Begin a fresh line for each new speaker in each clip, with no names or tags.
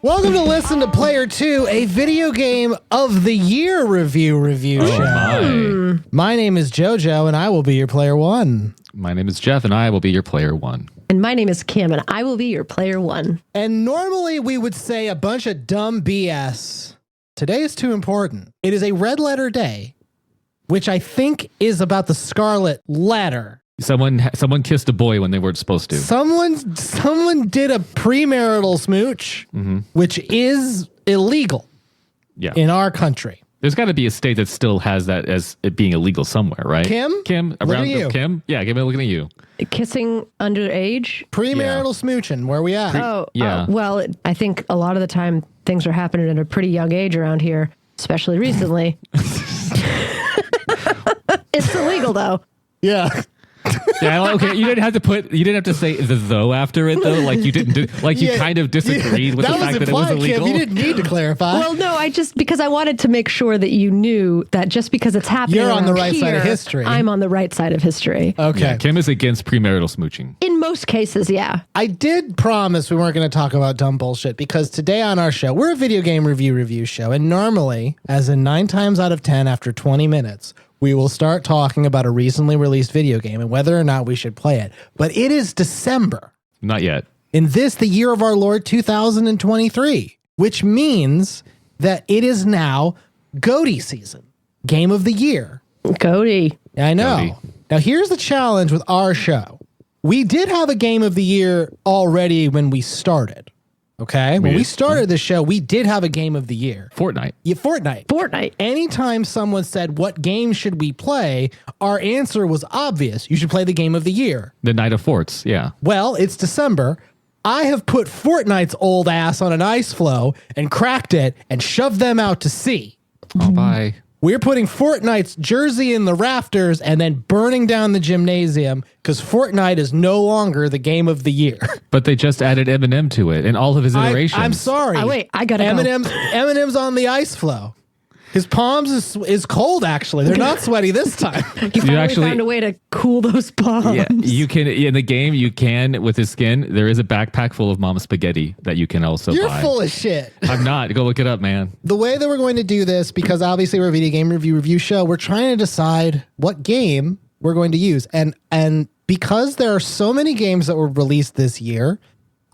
Welcome to Listen to Player 2, a video game of the year review show. My name is JoJo, and I will be your player 1.
My name is Jeff, and I will be your player 1.
And my name is Kim, and I will be your player 1.
And normally we would say a bunch of dumb BS. Today is too important. It is a red letter day, which I think is about the Scarlet Letter.
Someone kissed a boy when they weren't supposed to.
Someone did a premarital smooch, which is illegal in our country.
There's got to be a state that still has that as it being illegal somewhere, right?
Kim,
around
you.
Kim? Yeah, give me a look at you.
Kissing underage?
Premarital smooching, where we at?
Well, I think a lot of the time things are happening at a pretty young age around here, especially recently. It's illegal, though.
Yeah.
Yeah, okay. You didn't have to say the though after it though. Like you didn't you kind of disagreed with the fact that it was illegal.
Kim, you didn't need to clarify.
Well, no, because I wanted to make sure that you knew that just because it's happening,
you're on the right side of history.
I'm on the right side of history.
Okay.
Yeah, Kim is against premarital smooching.
In most cases, yeah.
I did promise we weren't going to talk about dumb bullshit because today on our show, we're a video game review show, and normally, as in 9 times out of 10 after 20 minutes, we will start talking about a recently released video game and whether or not we should play it. But it is December.
Not yet.
In the year of our Lord 2023, which means that it is now GOTY season, Game of the Year.
GOTY.
I know.
GOTY.
Now, here's the challenge with our show. We did have a Game of the Year already when we started. Okay. When we started the show, we did have a Game of the Year.
Fortnite.
Yeah, Fortnite. Anytime someone said, what game should we play? Our answer was obvious. You should play the Game of the Year.
The Night of Forts, yeah.
Well, it's December. I have put Fortnite's old ass on an ice floe and cracked it and shoved them out to sea.
Oh, bye.
We're putting Fortnite's jersey in the rafters and then burning down the gymnasium because Fortnite is no longer the Game of the Year.
But they just added Eminem to it and all of his iterations.
I'm sorry.
Oh, wait, I gotta go.
Eminem's on the ice floe. His palms is cold, actually. They're not sweaty this time.
You actually found a way to cool those palms.
Yeah, you can, in the game, you can, with his skin, there is a backpack full of mama spaghetti that you can also buy.
You're full of shit.
I'm not. Go look it up, man.
The way that we're going to do this, because obviously we're a video game review show, we're trying to decide what game we're going to use. And because there are so many games that were released this year,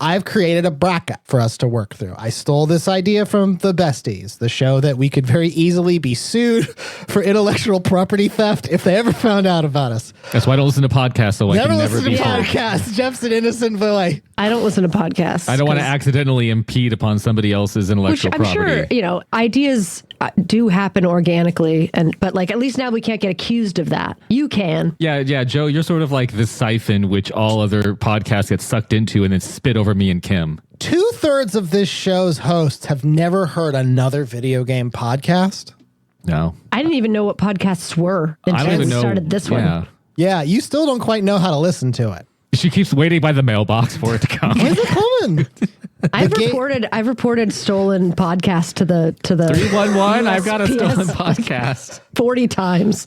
I've created a bracket for us to work through. I stole this idea from The Besties, the show that we could very easily be sued for intellectual property theft if they ever found out about us.
That's why I don't listen to podcasts, so I can never be
listen to podcasts. Jeff's an innocent boy.
I don't listen to podcasts.
I don't want to accidentally impede upon somebody else's intellectual property.
I'm sure, ideas do happen organically, but like at least now we can't get accused of that. You can.
Yeah, Joe, you're sort of like the siphon which all other podcasts get sucked into and then spit over me and Kim.
2/3 of this show's hosts have never heard another video game podcast.
No.
I didn't even know what podcasts were until we started this one.
Yeah, you still don't quite know how to listen to it.
She keeps waiting by the mailbox for it to come.
When's it coming?
I've reported stolen podcasts to the
311. I've got a stolen podcast
40 times.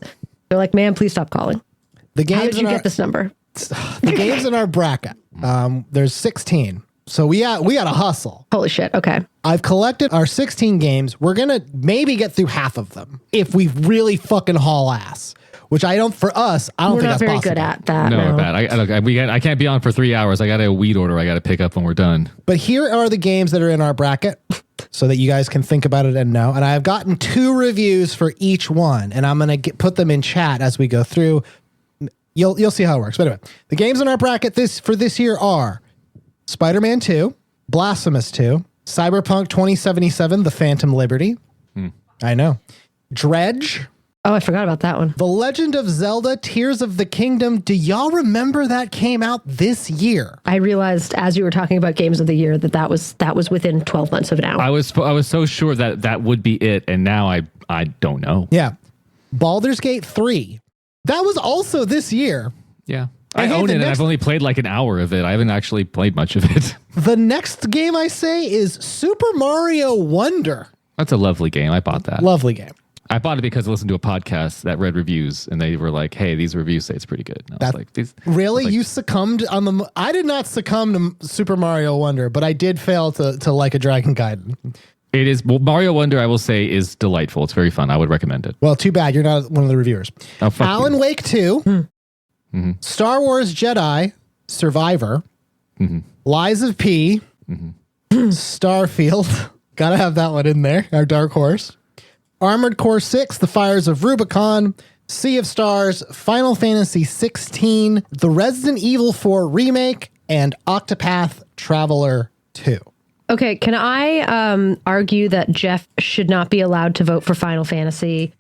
They're like, "Man, please stop calling."
How
did you get this number?
The games in our bracket. There's 16. So we got to hustle.
Holy shit. Okay.
I've collected our 16 games. We're going to maybe get through half of them if we really fucking haul ass. Which I don't think that's possible.
We're not very good at that.
No, bad. I can't be on for 3 hours. I got a weed order I got to pick up when we're done.
But here are the games that are in our bracket so that you guys can think about it and know. And I've gotten 2 reviews for each one, and I'm going to put them in chat as we go through. You'll see how it works. But anyway, the games in our bracket for this year are Spider-Man 2, Blasphemous 2, Cyberpunk 2077, The Phantom Liberty. I know. Dredge.
Oh, I forgot about that one.
The Legend of Zelda Tears of the Kingdom. Do y'all remember that came out this year?
I realized as you were talking about games of the year that was within 12 months of now.
I was so sure that would be it, and now I don't know.
Yeah. Baldur's Gate 3. That was also this year.
Yeah. I own it, and I've only played like an hour of it. I haven't actually played much of it.
The next game I say is Super Mario Wonder.
That's a lovely game. I bought that.
Lovely game.
I bought it because I listened to a podcast that read reviews, and they were like, "Hey, these reviews say it's pretty good." And I was like,
really? You succumbed on the... I did not succumb to Super Mario Wonder, but I did fail to Like a Dragon Gaiden.
It is... Well, Mario Wonder, I will say, is delightful. It's very fun. I would recommend it.
Well, too bad. You're not one of the reviewers.
Oh, fuck
Alan
you.
Wake 2, Star Wars Jedi, Survivor, Lies of P, Starfield. Gotta have that one in there. Our dark horse. Armored Core 6, The Fires of Rubicon, Sea of Stars, Final Fantasy 16, the Resident Evil 4 remake, and Octopath Traveler 2.
Okay, can I argue that Jeff should not be allowed to vote for Final Fantasy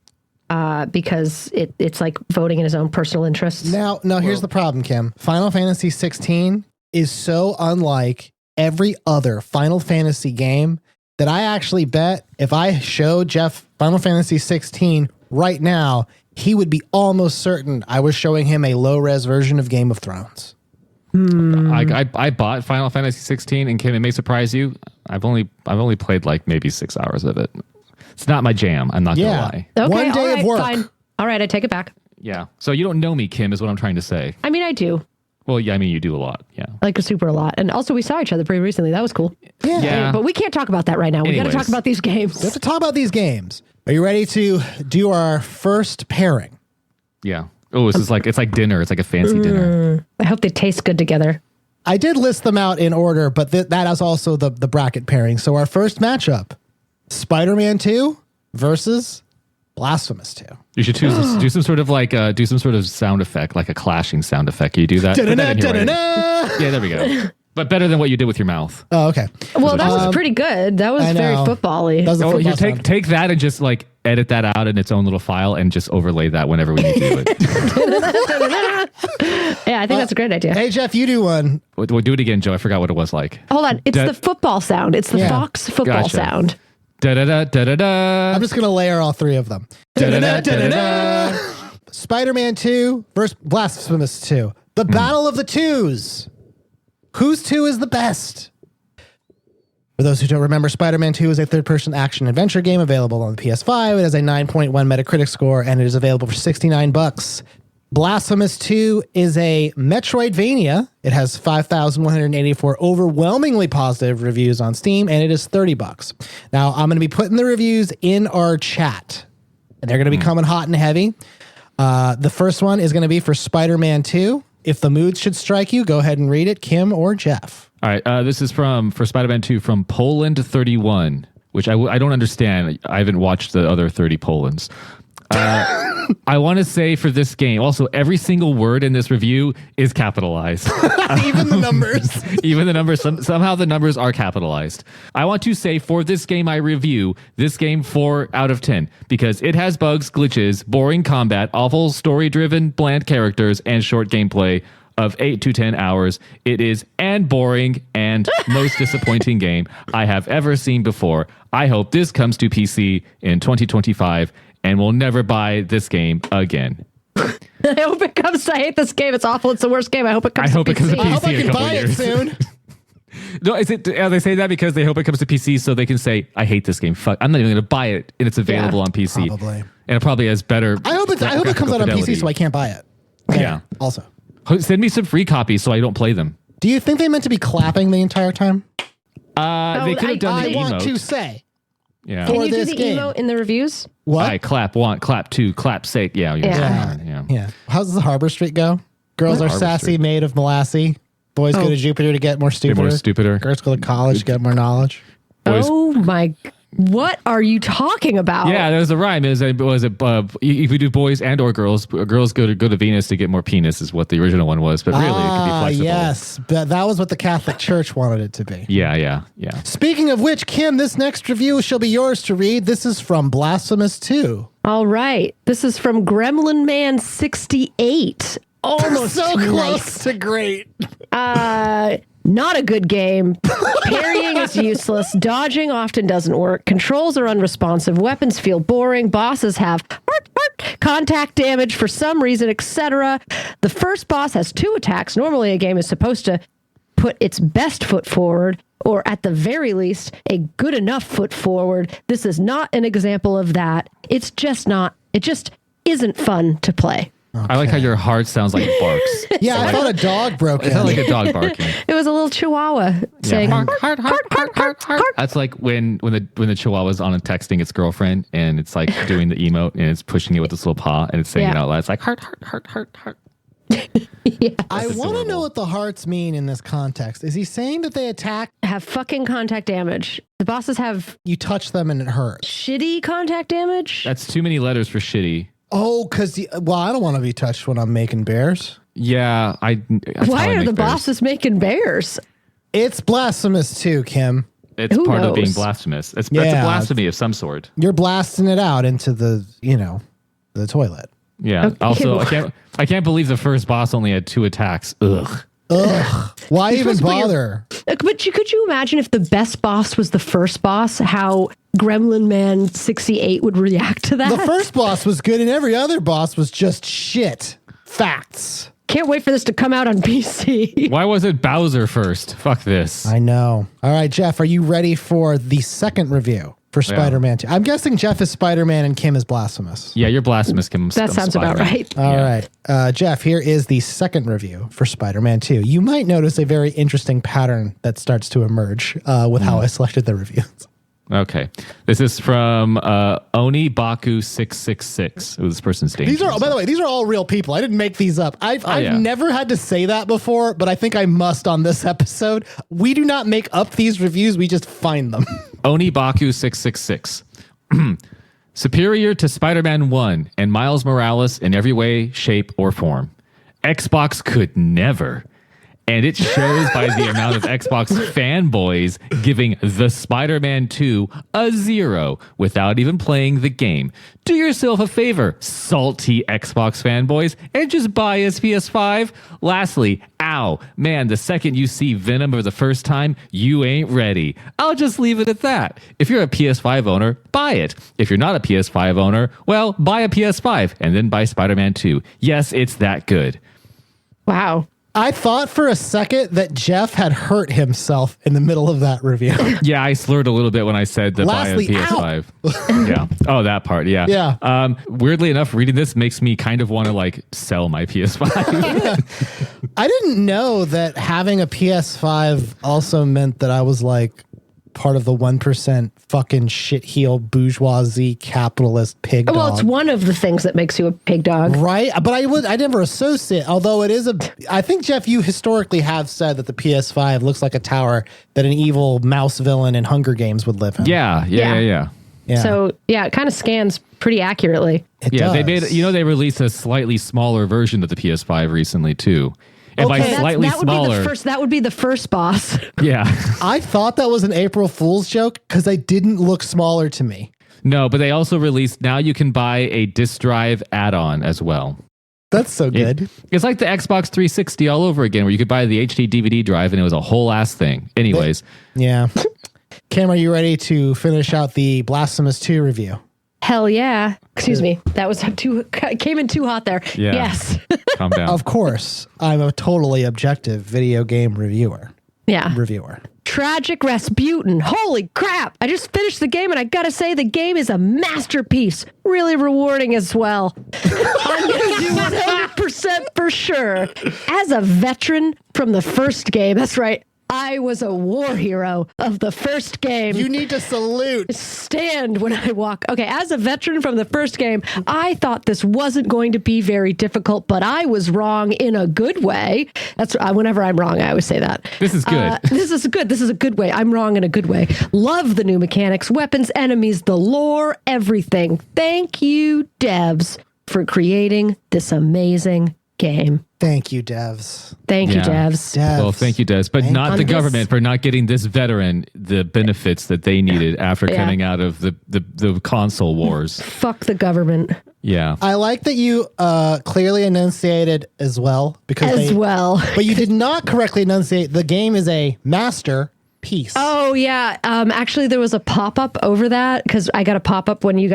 because it's like voting in his own personal interests?
Now, here's the problem, Kim. Final Fantasy 16 is so unlike every other Final Fantasy game that I actually bet if I showed Jeff Final Fantasy 16 right now, he would be almost certain I was showing him a low-res version of Game of Thrones.
I bought Final Fantasy 16, and Kim, it may surprise you. I've only played like maybe 6 hours of it. It's not my jam. I'm not gonna lie.
Okay,
one day of work.
Fine. All right, I take it back.
Yeah. So you don't know me, Kim, is what I'm trying to say.
I mean, I do.
Well, yeah, I mean, you do a lot. Yeah.
Like a super a lot. And also we saw each other pretty recently. That was cool.
Yeah.
But we can't talk about that right now. We got to talk about these games.
We have to talk about these games. Are you ready to do our first pairing?
Yeah. Oh, it's like dinner. It's like a fancy dinner.
I hope they taste good together.
I did list them out in order, but that is also the bracket pairing. So our first matchup, Spider-Man 2 versus Blasphemous 2.
You should do some sort of sound effect, like a clashing sound effect. Can you do that? Yeah, there we go. But better than what you did with your mouth.
Oh, okay.
Well, that was pretty good. That was very football-y.
Take that and just like edit that out in its own little file and just overlay that whenever we need to do it.
Yeah, I think that's a great idea.
Hey, Jeff, you do one.
We'll do it again, Joe. I forgot what it was like.
Hold on. It's the football sound. It's the Fox football sound.
Da-da-da-da-da-da.
I'm just going to layer all three of them. Spider-Man 2 versus Blasphemous 2. The battle of the twos. Whose 2 is the best? For those who don't remember, Spider-Man 2 is a third-person action-adventure game available on the PS5. It has a 9.1 Metacritic score, and it is available for $69. Blasphemous 2 is a Metroidvania. It has 5,184 overwhelmingly positive reviews on Steam, and it is $30. Now, I'm going to be putting the reviews in our chat, and they're going to be coming hot and heavy. The first one is going to be for Spider-Man 2. If the mood should strike you, go ahead and read it, Kim or Jeff.
All right. This is for Spider-Man 2 from Poland 31, which I don't understand. I haven't watched the other 30 Polands. I want to say for this game, also, every single word in this review is capitalized.
Even the numbers.
Even the numbers. Somehow the numbers are capitalized. I want to say for this game I review, this game 4 out of 10, because it has bugs, glitches, boring combat, awful story-driven, bland characters, and short gameplay of 8 to 10 hours. It is and boring and most disappointing game I have ever seen before. I hope this comes to PC in 2025 and will never buy this game again.
I hope it comes to... I hate this game. It's awful. It's the worst game. I hope it comes to PC.
I hope I can buy it soon.
No, they say that because they hope it comes to PC so they can say, I hate this game. Fuck, I'm not even going to buy it, and it's available on PC.
Probably.
And it probably has better...
I hope it comes out on PC so I can't buy it. Okay.
Yeah.
Also.
Send me some free copies so I don't play them.
Do you think they meant to be clapping the entire time?
They could have done the emote.
I want to say...
Yeah.
Can you do
this
the
game.
emote in the reviews?
What?
I clap one, clap two, clap sake. Yeah.
How does the Harbor Street go? Girls are sassy, made of molassy. Boys go to Jupiter to get more stupider. Girls go to college to get more knowledge.
Boys.
Oh my... What are you talking about?
Yeah, there was a rhyme. If we do boys and or girls go to Venus to get more penis is what the original one was. But really, it could be flexible.
Yes, but that was what the Catholic Church wanted it to be.
Yeah.
Speaking of which, Kim, this next review shall be yours to read. This is from Blasphemous 2.
All right. This is from Gremlin Man 68. Almost
so
nice.
close to great.
Not a good game. Parrying is useless. Dodging often doesn't work. Controls are unresponsive. Weapons feel boring. Bosses have contact damage for some reason, etc. The first boss has 2 attacks. Normally, a game is supposed to put its best foot forward, or at the very least, a good enough foot forward. This is not an example of that. It just isn't fun to play.
Okay. I like how your heart sounds like it barks.
Yeah, I thought a dog broke in.
It sounded like a dog barking.
It was a little chihuahua saying,
heart. That's like when the chihuahua's on a texting its girlfriend and it's like doing the emote and it's pushing it with its little paw and it's saying it out loud. It's like heart.
Yeah.
I want to know what the hearts mean in this context. Is he saying that they attack?
Have fucking contact damage. The bosses have...
You touch them and it hurts.
Shitty contact damage?
That's too many letters for shitty.
Oh, because, I don't want to be touched when I'm making bears.
Yeah.
Why are the bosses making bears?
It's Blasphemous too, Kim.
It's
Who
part
knows?
of being blasphemous. That's a blasphemy of some sort.
You're blasting it out into the, the toilet.
Yeah.
Okay.
Also, I can't believe the first boss only had 2 attacks. Ugh.
Why even bother?
But could you imagine if the best boss was the first boss, how Gremlin Man 68 would react to that?
The first boss was good and every other boss was just shit. Facts.
Can't wait for this to come out on PC.
Why was it Bowser first? Fuck this.
I know. All right, Jeff, are you ready for the second review for Spider-Man 2? I'm guessing Jeff is Spider-Man and Kim is Blasphemous.
Yeah, you're Blasphemous, Kim.
That sounds about right.
All right. Jeff, here is the second review for Spider-Man 2. You might notice a very interesting pattern that starts to emerge with how I selected the reviews.
Okay. This is from Oni Baku 666. It was this person's name.
By the way, these are all real people. I didn't make these up. I've never had to say that before, but I think I must on this episode. We do not make up these reviews. We just find them.
Oni Baku 666. Superior to Spider-Man 1 and Miles Morales in every way, shape, or form. Xbox could never. And it shows by the amount of Xbox fanboys giving the Spider-Man 2 a 0 without even playing the game. Do yourself a favor, salty Xbox fanboys, and just buy a PS5. Lastly, man, the second you see Venom for the first time, you ain't ready. I'll just leave it at that. If you're a PS5 owner, buy it. If you're not a PS5 owner, well, buy a PS5 and then buy Spider-Man 2. Yes, it's that good.
Wow.
I thought for a second that Jeff had hurt himself in the middle of that review.
Yeah, I slurred a little bit when I said that
Lastly,
buy a PS5. Yeah. Oh, that part. Yeah.
Yeah.
Weirdly enough, reading this makes me kind of want to sell my PS5.
I didn't know that having a PS5 also meant that I was part of the 1% fucking shit-heel bourgeoisie capitalist pig dog.
Well, it's one of the things that makes you a pig dog.
Right? But I never associate, although it is I think, Jeff, you historically have said that the PS5 looks like a tower that an evil mouse villain in Hunger Games would live in.
Yeah.
So, it kind of scans pretty accurately.
It does.
They made, they released a slightly smaller version of the PS5 recently, too. And by slightly smaller.
That would be the first boss.
Yeah.
I thought that was an April Fool's joke because they didn't look smaller to me.
No, but they also released, now you can buy a disk drive add-on as well.
That's so good.
It's like the Xbox 360 all over again, where you could buy the HD DVD drive and it was a whole ass thing. Anyways.
Yeah. Cam, are you ready to finish out the Blasphemous 2 review?
Hell yeah. Excuse me. That was came in too hot there.
Yeah.
Yes.
Calm down.
Of course. I'm a totally objective video game reviewer.
Yeah.
Reviewer.
Tragic Rasputin. Holy crap. I just finished the game and I gotta say the game is a masterpiece. Really rewarding as well. I'm gonna do 100% for sure. As a veteran from the first game, that's right, I was a war hero of the first game.
You need to salute.
Stand when I walk. Okay, as a veteran from the first game, I thought this wasn't going to be very difficult, but I was wrong in a good way. That's whenever I'm wrong, I always say that.
This is good.
This is good. This is a good way. I'm wrong in a good way. Love the new mechanics, weapons, enemies, the lore, everything. Thank you, devs, for creating this amazing game.
Thank you, devs.
Thank you, devs.
Well, thank you, Des, but not the government for not getting this veteran the benefits that they needed after coming out of the console wars.
Fuck the government.
Yeah.
I like that you clearly enunciated as well. But you did not correctly enunciate the game is a masterpiece.
Oh, yeah. Actually, there was a pop-up over that because I got a pop-up when you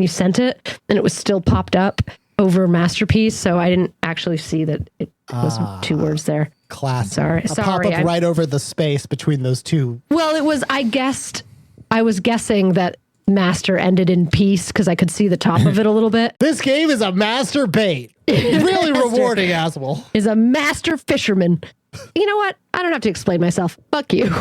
sent it and it was still popped up over masterpiece, so I didn't actually see that it Those 2 words there.
Classic.
Sorry.
A pop-up right over the space between those two.
Well, it was, I was guessing that master ended in peace because I could see the top of it a little bit.
This game is a master bait. Really rewarding, Aswell.
Is a master fisherman. You know what? I don't have to explain myself. Fuck you.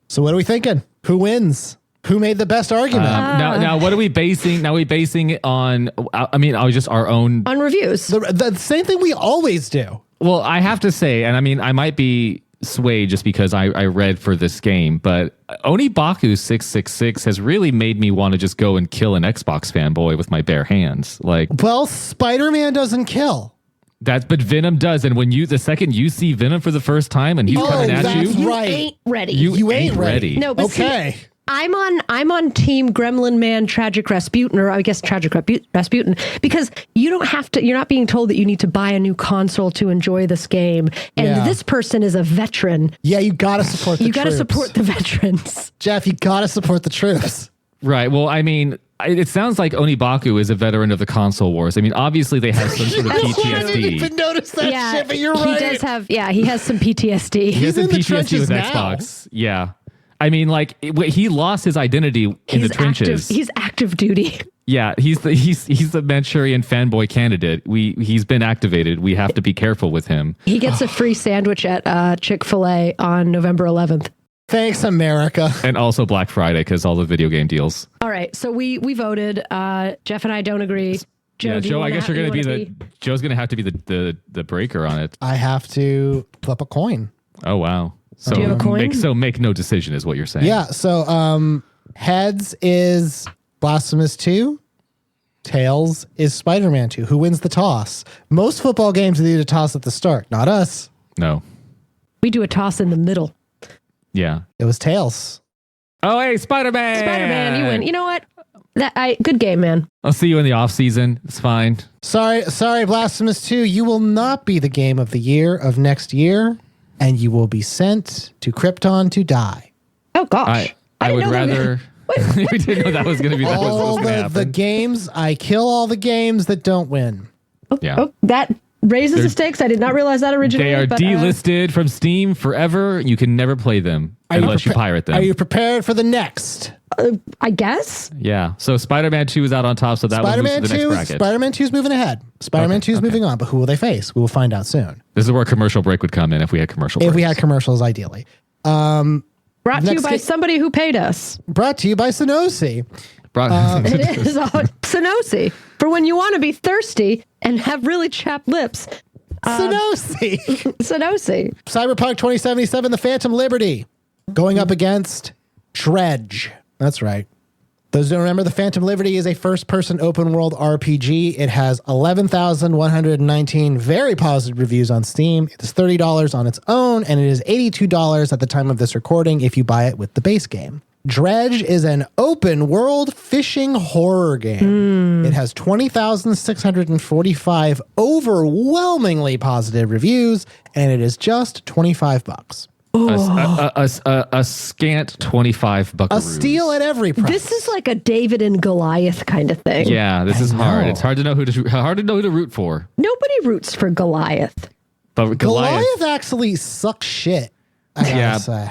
So what are we thinking? Who wins? Who made the best argument?
Now, what are we basing? Now, we basing it on? I mean, just our own
on reviews.
The same thing we always do.
Well, I have to say, and I mean, I might be swayed just because I read for this game, but Onibaku 666 has really made me want to just go and kill an Xbox fanboy with my bare hands. Like,
well, Spider-Man doesn't kill.
But Venom does, and when the second you see Venom for the first time and he's coming at
that's
you,
right.
You ain't ready.
You ain't ready.
No, but
okay.
See, I'm on Team Gremlin Man Tragic Rasputin, or I guess Tragic Rasputin, because you're not being told that you need to buy a new console to enjoy this game. And this person is a veteran.
Yeah, you got to support the troops.
You got to support the veterans.
Jeff, you got to support the troops.
Right. Well, I mean, it sounds like Onibaku is a veteran of the console wars. I mean, obviously they have some sort of PTSD.
I didn't even notice that shit, but you're right.
He does have, he has some PTSD.
He has some
in the
PTSD
trenches
with
now.
Xbox. Yeah. I mean, like, he lost his identity in the trenches.
He's active duty.
Yeah, he's the Manchurian fanboy candidate. He's been activated. We have to be careful with him.
He gets a free sandwich at Chick-fil-A on November 11th.
Thanks, America.
And also Black Friday, because all the video game deals.
All right, so we voted. Jeff and I don't agree.
Joe, I guess you're going to be Joe's going to have to be the breaker on it.
I have to flip a coin.
Oh, wow. So
do you have a coin?
Make no decision is what you're saying.
Yeah, so heads is Blasphemous 2. Tails is Spider-Man 2. Who wins the toss? Most football games need a toss at the start. Not us.
No.
We do a toss in the middle.
Yeah.
It was Tails.
Oh, hey, Spider-Man.
Spider-Man, you win. You know what? Good game, man.
I'll see you in the off season. It's fine.
Sorry, Blasphemous 2. You will not be the game of the year of next year, and you will be sent to Krypton to die.
Oh, gosh.
I would rather... We didn't know that was going to be what was going to happen.
The games, I kill all the games that don't win.
Yeah.
Oh, that raises the stakes. I did not realize that originally.
They are delisted from Steam forever. You can never play them unless you pirate them.
Are you prepared for the next?
I guess.
Yeah. So Spider-Man 2 is out on top, so that will move to the next bracket.
Spider-Man 2 is moving ahead. Spider-Man 2 is moving on, but who will they face? We will find out soon.
This is where commercial break would come in if we had commercial breaks.
If we had commercials, ideally.
Brought to you by somebody who paid us.
Brought to you by Sonosi.
It is Sonosi. For when you want to be thirsty and have really chapped lips.
Sonosi.
Sonosi.
Cyberpunk 2077, The Phantom Liberty. Going up against Dredge. That's right. Those who don't remember, The Phantom Liberty is a first-person open-world RPG. It has 11,119 very positive reviews on Steam. It is $30 on its own, and it is $82 at the time of this recording if you buy it with the base game. Dredge is an open-world fishing horror game. It has 20,645 overwhelmingly positive reviews, and it is just $25.
A scant $25.
A steal at every price.
This is like a David and Goliath kind of thing.
Yeah, this is hard. It's hard to know who to root for.
Nobody roots for Goliath.
But
Goliath actually sucks shit. I gotta say.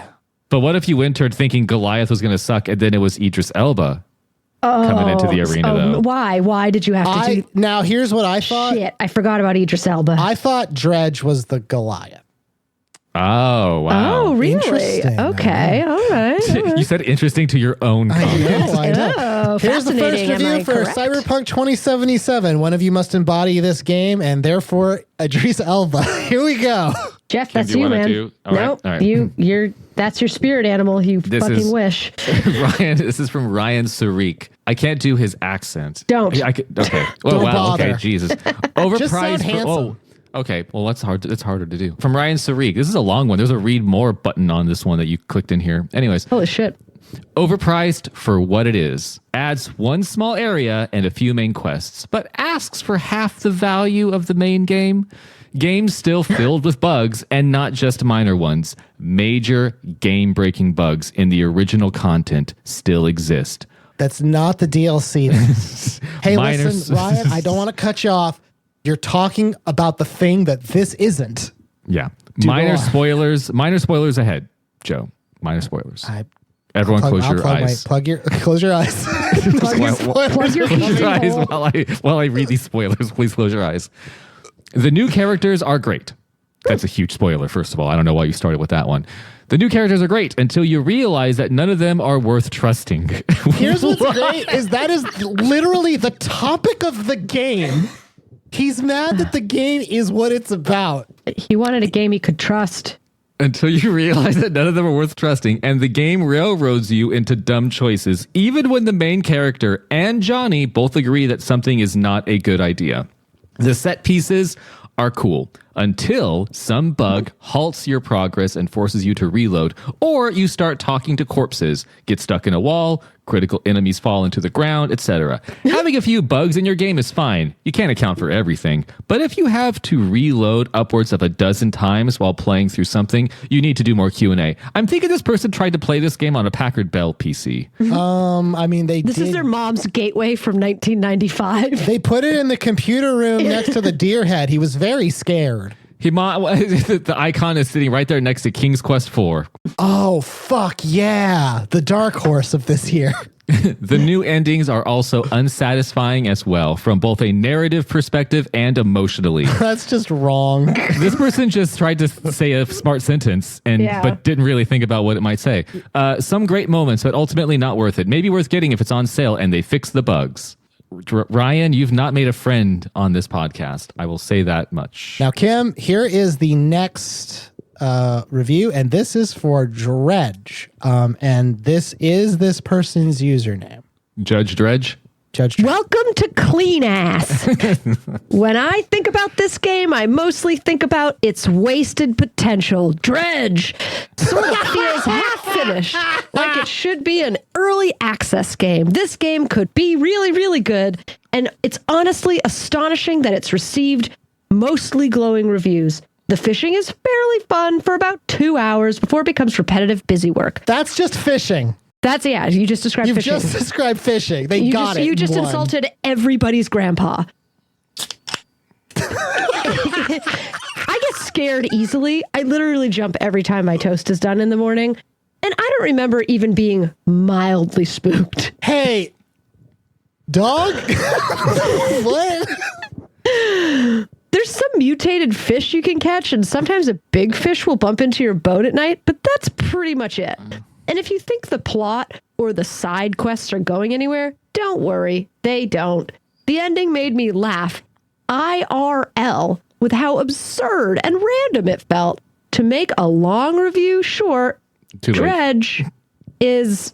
But what if you entered thinking Goliath was going to suck, and then it was Idris Elba coming into the arena, though?
Why? Why did you have to do?
Now, here's what I thought.
Shit, I forgot about Idris Elba.
I thought Dredge was the Goliath.
Oh, wow.
Oh, really?
Interesting.
Okay, all right.
You said interesting to your own comment.
I know.
Oh,
Here's the first
fascinating. Am I
review for
correct?
Cyberpunk 2077. One of you must embody this game, and therefore Idris Elba. Here we go.
Jeff, that's
do you
you,
wanna
man.
do? All right,
Nope,
all right.
you're. That's your spirit animal. You fucking wish.
Ryan, this is from Ryan Sarik. I can't do his accent.
Don't.
Okay. Oh,
Don't
wow.
bother.
Okay, Jesus.
Just
Overpriced.
sound handsome.
Okay. Well, that's hard. It's harder to do. From Ryan Sarik. This is a long one. There's a read more button on this one that you clicked in here. Anyways.
Holy shit.
Overpriced for what it is. Adds one small area and a few main quests, but asks for half the value of the main game. Game still filled with bugs, and not just minor ones. Major game-breaking bugs in the original content still exist.
That's not the DLC. Hey,
Minor
listen, Ryan, I don't want to cut you off. You're talking about the thing that this isn't.
Yeah.
Dude,
Minor
go on.
spoilers. Minor spoilers ahead, Joe. Minor spoilers. Everyone close your eyes.
Close your eyes.
Plug your
Close your eyes
hole.
while I read these spoilers. Please close your eyes. The new characters are great. That's a huge spoiler, first of all. I don't know why you started with that one. The new characters are great until you realize that none of them are worth trusting.
Here's what's great is that is literally the topic of the game. He's mad that the game is what it's about.
He wanted a game he could trust.
Until you realize that none of them are worth trusting, and the game railroads you into dumb choices, even when the main character and Johnny both agree that something is not a good idea. The set pieces are cool until some bug halts your progress and forces you to reload, or you start talking to corpses, get stuck in a wall, critical enemies fall into the ground, etc. Having a few bugs in your game is fine. You can't account for everything. But if you have to reload upwards of a dozen times while playing through something, you need to do more Q&A. I'm thinking this person tried to play this game on a Packard Bell PC.
I mean,
This is their mom's gateway from 1995.
They put it in the computer room next to the deer head. He was very scared.
The icon is sitting right there next to King's Quest 4.
Oh, fuck yeah. The dark horse of this year.
The new endings are also unsatisfying as well, from both a narrative perspective and emotionally.
That's just wrong.
This person just tried to say a smart sentence but didn't really think about what it might say. Some great moments, but ultimately not worth it. Maybe worth getting if it's on sale and they fix the bugs. Ryan, you've not made a friend on this podcast. I will say that much.
Now, Kim, here is the next review, and this is for Dredge. And this is this person's username.
Judge Dredge?
Judge Dredge.
Welcome to Clean Ass. When I think about this game, I mostly think about its wasted potential. Dredge sort of feels half finished, like it should be an early access game. This game could be really, really good, and it's honestly astonishing that it's received mostly glowing reviews. The fishing is fairly fun for about 2 hours before it becomes repetitive, busy work.
That's just fishing.
You just described
You've
fishing.
just described fishing. You got it.
You just
One.
insulted everybody's grandpa. I get scared easily. I literally jump every time my toast is done in the morning. And I don't remember even being mildly spooked.
Hey, dog? What?
There's some mutated fish you can catch, and sometimes a big fish will bump into your boat at night, but that's pretty much it. And if you think the plot or the side quests are going anywhere, don't worry, they don't. The ending made me laugh IRL with how absurd and random it felt. To make a long review short, Dredge is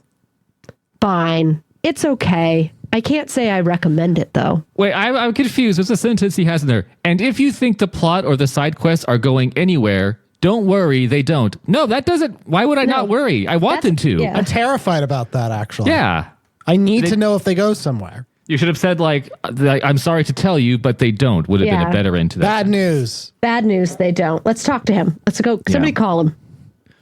fine. It's okay. I can't say I recommend it, though.
Wait, I'm confused. There's a sentence he has in there. And if you think the plot or the side quests are going anywhere, don't worry, they don't. No, that doesn't. Why would I not worry? I want them to.
Yeah.
I'm terrified about that, actually.
Yeah.
I need to know if they go somewhere.
You should have said, like, I'm sorry to tell you, but they don't. Would have been a better end to that.
Bad news.
Bad news, they don't. Let's talk to him. Let's go. Somebody call him.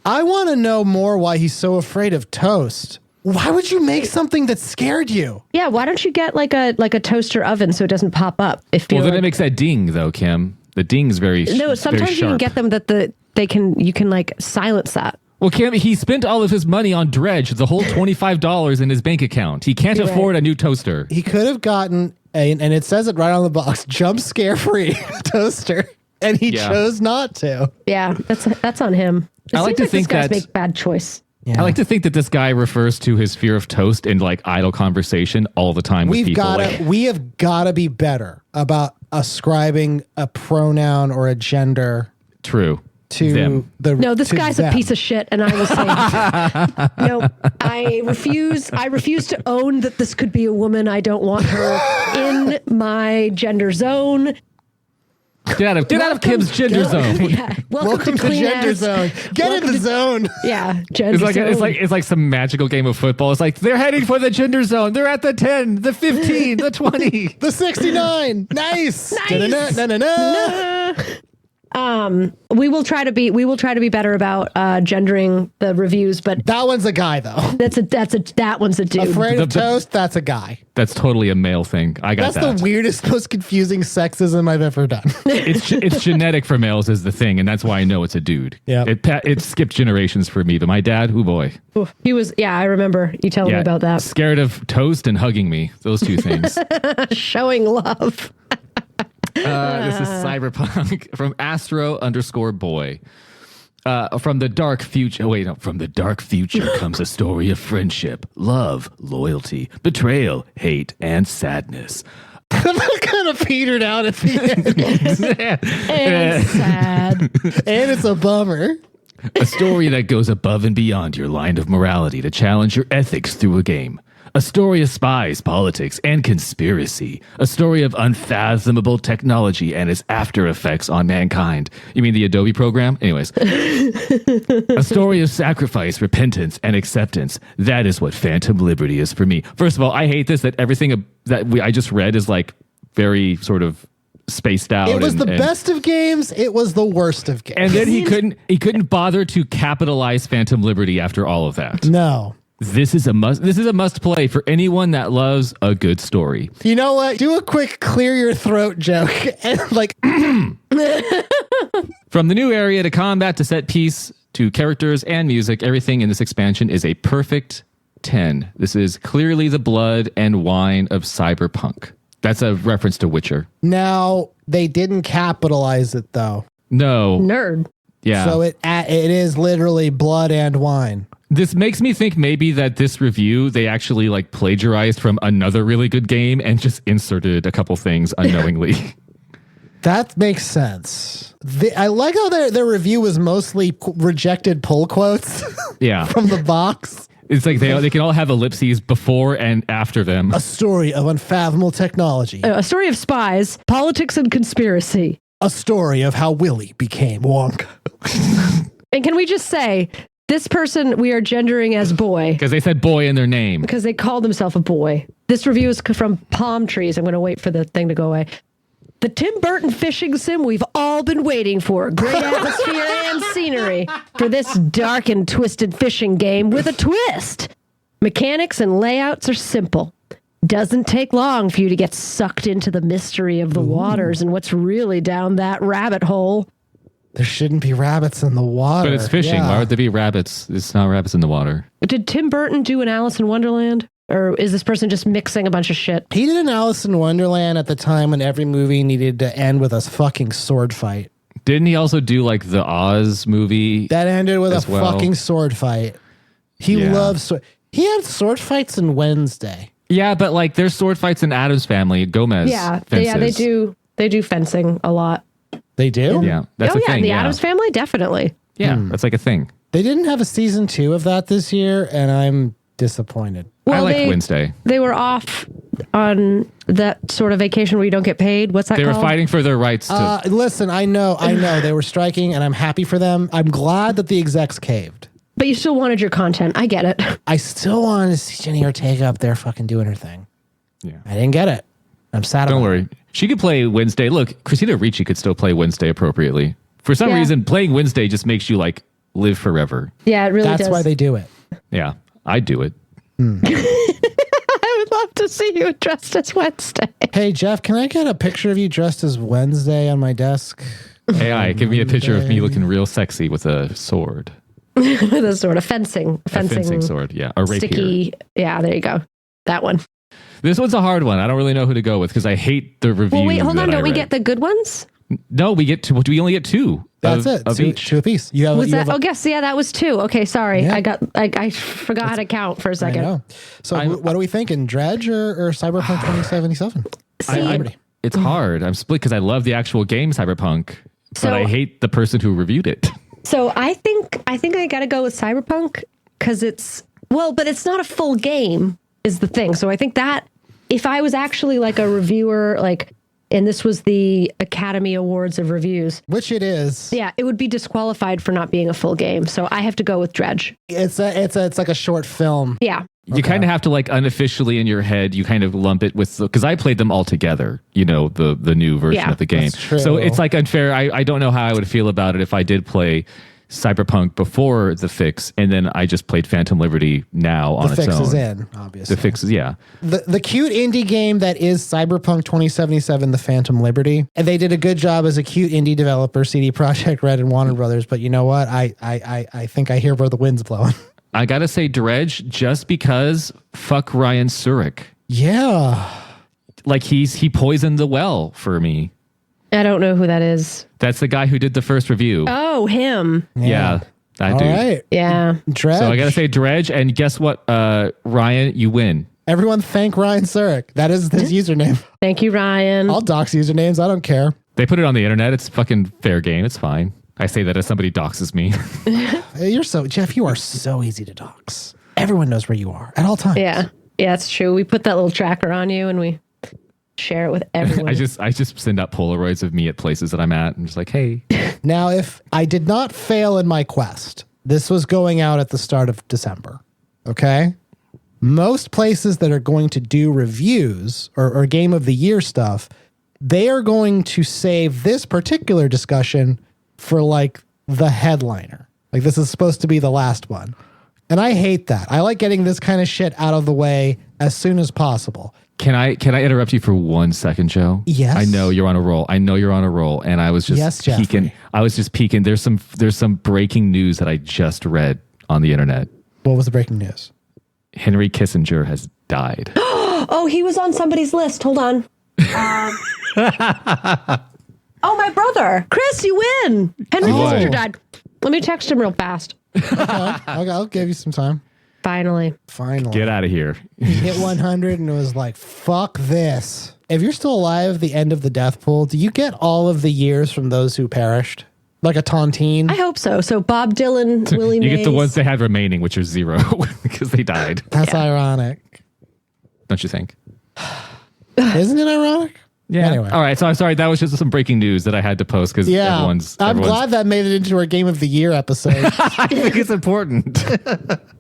I want to know more why he's so afraid of toast. Why would you make something that scared you?
Yeah, why don't you get like a toaster oven so it doesn't pop up?
Then it makes that ding, though, Kim. The ding's very
No, sometimes
very
you can
sharp.
get them that you can like silence that.
Well, Kim, he spent all of his money on Dredge, the whole $25 in his bank account. He can't afford a new toaster.
He could have gotten, and it says it right on the box, jump scare free toaster, and he chose not to.
Yeah, that's on him.
I like to think
this guy's
that
make bad choice.
Yeah.
I like to think that this guy refers to his fear of toast in like idle conversation all the time with people.
We have got to be better about ascribing a pronoun or a gender
True.
to
them.
This guy's a piece of shit, and I will say, no, I refuse to own that this could be a woman. I don't want her in my gender zone.
Get out of Kim's gender zone.
Yeah.
Welcome to gender zone. Get in the zone.
Yeah, gender zone.
It's like some magical game of football. It's like they're heading for the gender zone. They're at the 10, the 15, the 20,
the 69. Nice. Da-na-na, na-na-na.
We will try to be better about gendering the reviews, but
That one's a guy, though.
that one's a dude.
Afraid of Toast, that's a guy.
That's totally a male thing. I got
That's
that.
the weirdest, most confusing sexism I've ever done.
It's genetic for males is the thing, and that's why I know it's a dude.
Yeah.
It skipped generations for me, but my dad, oh boy.
He was, I remember you telling me about that.
Scared of toast and hugging me. Those two things.
Showing love.
This is Cyberpunk from Astro_boy. From the dark future. Wait, no. From the dark future comes a story of friendship, love, loyalty, betrayal, hate, and sadness.
That kind of petered out at the end.
And sad.
And it's a bummer.
A story that goes above and beyond your line of morality to challenge your ethics through a game. A story of spies, politics, and conspiracy. A story of unfathomable technology and its after effects on mankind. You mean the Adobe program? Anyways. A story of sacrifice, repentance, and acceptance. That is what Phantom Liberty is for me. First of all, I hate this, that everything that I just read is like very sort of spaced out.
It was the best of games. It was the worst of games.
And then he couldn't bother to capitalize Phantom Liberty after all of that.
No.
This is a must play for anyone that loves a good story.
You know what? Do a quick clear your throat joke. And like,
From the new area to combat to set piece to characters and music, everything in this expansion is a perfect 10. This is clearly the blood and wine of Cyberpunk. That's a reference to Witcher.
now they didn't capitalize it though.
No.
Nerd.
Yeah.
So it is literally blood and wine.
This makes me think maybe that this review, they actually like plagiarized from another really good game and just inserted a couple things unknowingly.
That makes sense. I like how their review was mostly rejected pull quotes
Yeah.
from the box.
It's like they can all have ellipses before and after them.
A story of unfathomable technology.
A story of spies, politics, and conspiracy.
A story of how Willy became Wonka.
And can we just say, this person we are gendering as boy
Because they said boy in their name.
because they called himself a boy. This review is from Palm Trees. I'm going to wait for the thing to go away. The Tim Burton fishing sim we've all been waiting for. Great atmosphere and scenery for this dark and twisted fishing game with a twist. Mechanics and layouts are simple. Doesn't take long for you to get sucked into the mystery of the waters and what's really down that rabbit hole.
There shouldn't be rabbits in the water.
But it's fishing.
Yeah.
Why would there be rabbits? It's not rabbits in the water.
Did Tim Burton do an Alice in Wonderland? Or is this person just mixing a bunch of shit?
He did an Alice in Wonderland at the time when every movie needed to end with a fucking sword fight.
Didn't he also do like the Oz movie?
That ended with a
As well.
fucking sword fight. He
Yeah.
loves he had sword fights in Wednesday.
Yeah, but like there's sword fights in Adam's Family, Gomez. Fences.
They do fencing a lot.
They do?
Yeah, that's
oh
a
yeah,
thing.
in the
yeah.
Addams Family, definitely.
Yeah, that's like a thing.
They didn't have a season 2 of that this year, and I'm disappointed.
I like
they,
Wednesday.
They were off on that sort of vacation where you don't get paid. What's that
They were
called?
fighting for their rights to.
Listen, I know they were striking, and I'm happy for them. I'm glad that the execs caved.
But you still wanted your content. I get it.
I still wanted to see Jenny Ortega up there fucking doing her thing.
Yeah.
I didn't get it. I'm sad
Don't
about
worry. She could play Wednesday. Look, Christina Ricci could still play Wednesday appropriately. For some
Yeah.
reason, playing Wednesday just makes you like live forever.
Yeah, it really
That's
does.
why they do it.
Yeah, I'd do it.
I would love to see you dressed as Wednesday.
Hey, Jeff, can I get a picture of you dressed as Wednesday on my desk?
AI, give me a picture of me looking real sexy with a sword.
With a sort of fencing
A fencing sword, yeah. A rapier.
sticky. Yeah, there you go. That one.
This one's a hard one. I don't really know who to go with because I hate the review.
Well, wait, hold on.
that I
Don't we
read.
get the good ones?
No, we get two. We only get two.
That's
of,
it.
Of each.
Two apiece. You have,
Was
you
that?
have
Oh, yes. Yeah, that was two. Okay, sorry.
Yeah.
I forgot how to count for a
I
second.
know. So what are we thinking? Dredge or Cyberpunk 2077?
See,
It's hard. I'm split because I love the actual game Cyberpunk, but
So-
I hate the person who reviewed it.
so I think I got to go with Cyberpunk because but it's not a full game is the thing. So I think that if I was actually like a reviewer, like and this was the Academy Awards of reviews.
Which it is.
Yeah, it would be disqualified for not being a full game. So I have to go with Dredge.
It's like a short film.
Yeah.
You kind of have to like unofficially in your head, you kind of lump it with, because I played them all together, you know, the new version of the game.
That's true.
So it's like unfair. I don't know how I would feel about it if I did play Cyberpunk before the fix, and then I just played Phantom Liberty now on its own.
The fix is in, obviously.
The fix is, yeah.
The cute indie game that is Cyberpunk 2077, The Phantom Liberty, and they did a good job as a cute indie developer, CD Projekt Red and Warner Brothers. But you know what? I think I hear where the wind's blowing.
I gotta say Dredge, just because fuck Ryan Surik.
Yeah.
Like he poisoned the well for me.
I don't know who that is.
That's the guy who did the first review.
Oh, him.
Yeah, that
All
dude.
right.
Yeah.
Dredge.
So I gotta say Dredge, and guess what, Ryan, you win.
Everyone thank Ryan Surik. That is his username.
Thank you, Ryan.
I'll dox usernames. I don't care.
They put it on the internet. It's fucking fair game. It's fine. I say that as somebody doxes me.
Jeff, you are so easy to dox. Everyone knows where you are at all times.
Yeah. Yeah, it's true. We put that little tracker on you and we share it with everyone.
I just send out Polaroids of me at places that I'm at and just like, hey.
Now, if I did not fail in my quest, this was going out at the start of December. Okay? Most places that are going to do reviews or game of the year stuff, they are going to save this particular discussion for like the headliner. Like this is supposed to be the last one. And I hate that. I like getting this kind of shit out of the way as soon as possible.
Can I interrupt you for 1 second, Joe?
Yes.
I know you're on a roll. And I was just peeking. I was just peeking. There's some breaking news that I just read on the internet.
What was the breaking news?
Henry Kissinger has died.
Oh, he was on somebody's list. Hold on. Oh, my brother. Chris, you win. Henry Kissinger died. Let me text him real fast.
Okay, I'll give you some time.
Finally.
Get out of here.
He hit 100 and it was like, fuck this. If you're still alive at the end of the death pool, do you get all of the years from those who perished? Like a tontine?
I hope so. So Bob Dylan, Willie Mays.
You get the ones they had remaining, which are 0 because they died.
That's ironic.
Don't you think?
Isn't it ironic?
Yeah.
Anyway.
All right. So I'm sorry. That was just some breaking news that I had to post because
I'm glad that made it into our Game of the Year episode.
I think it's important.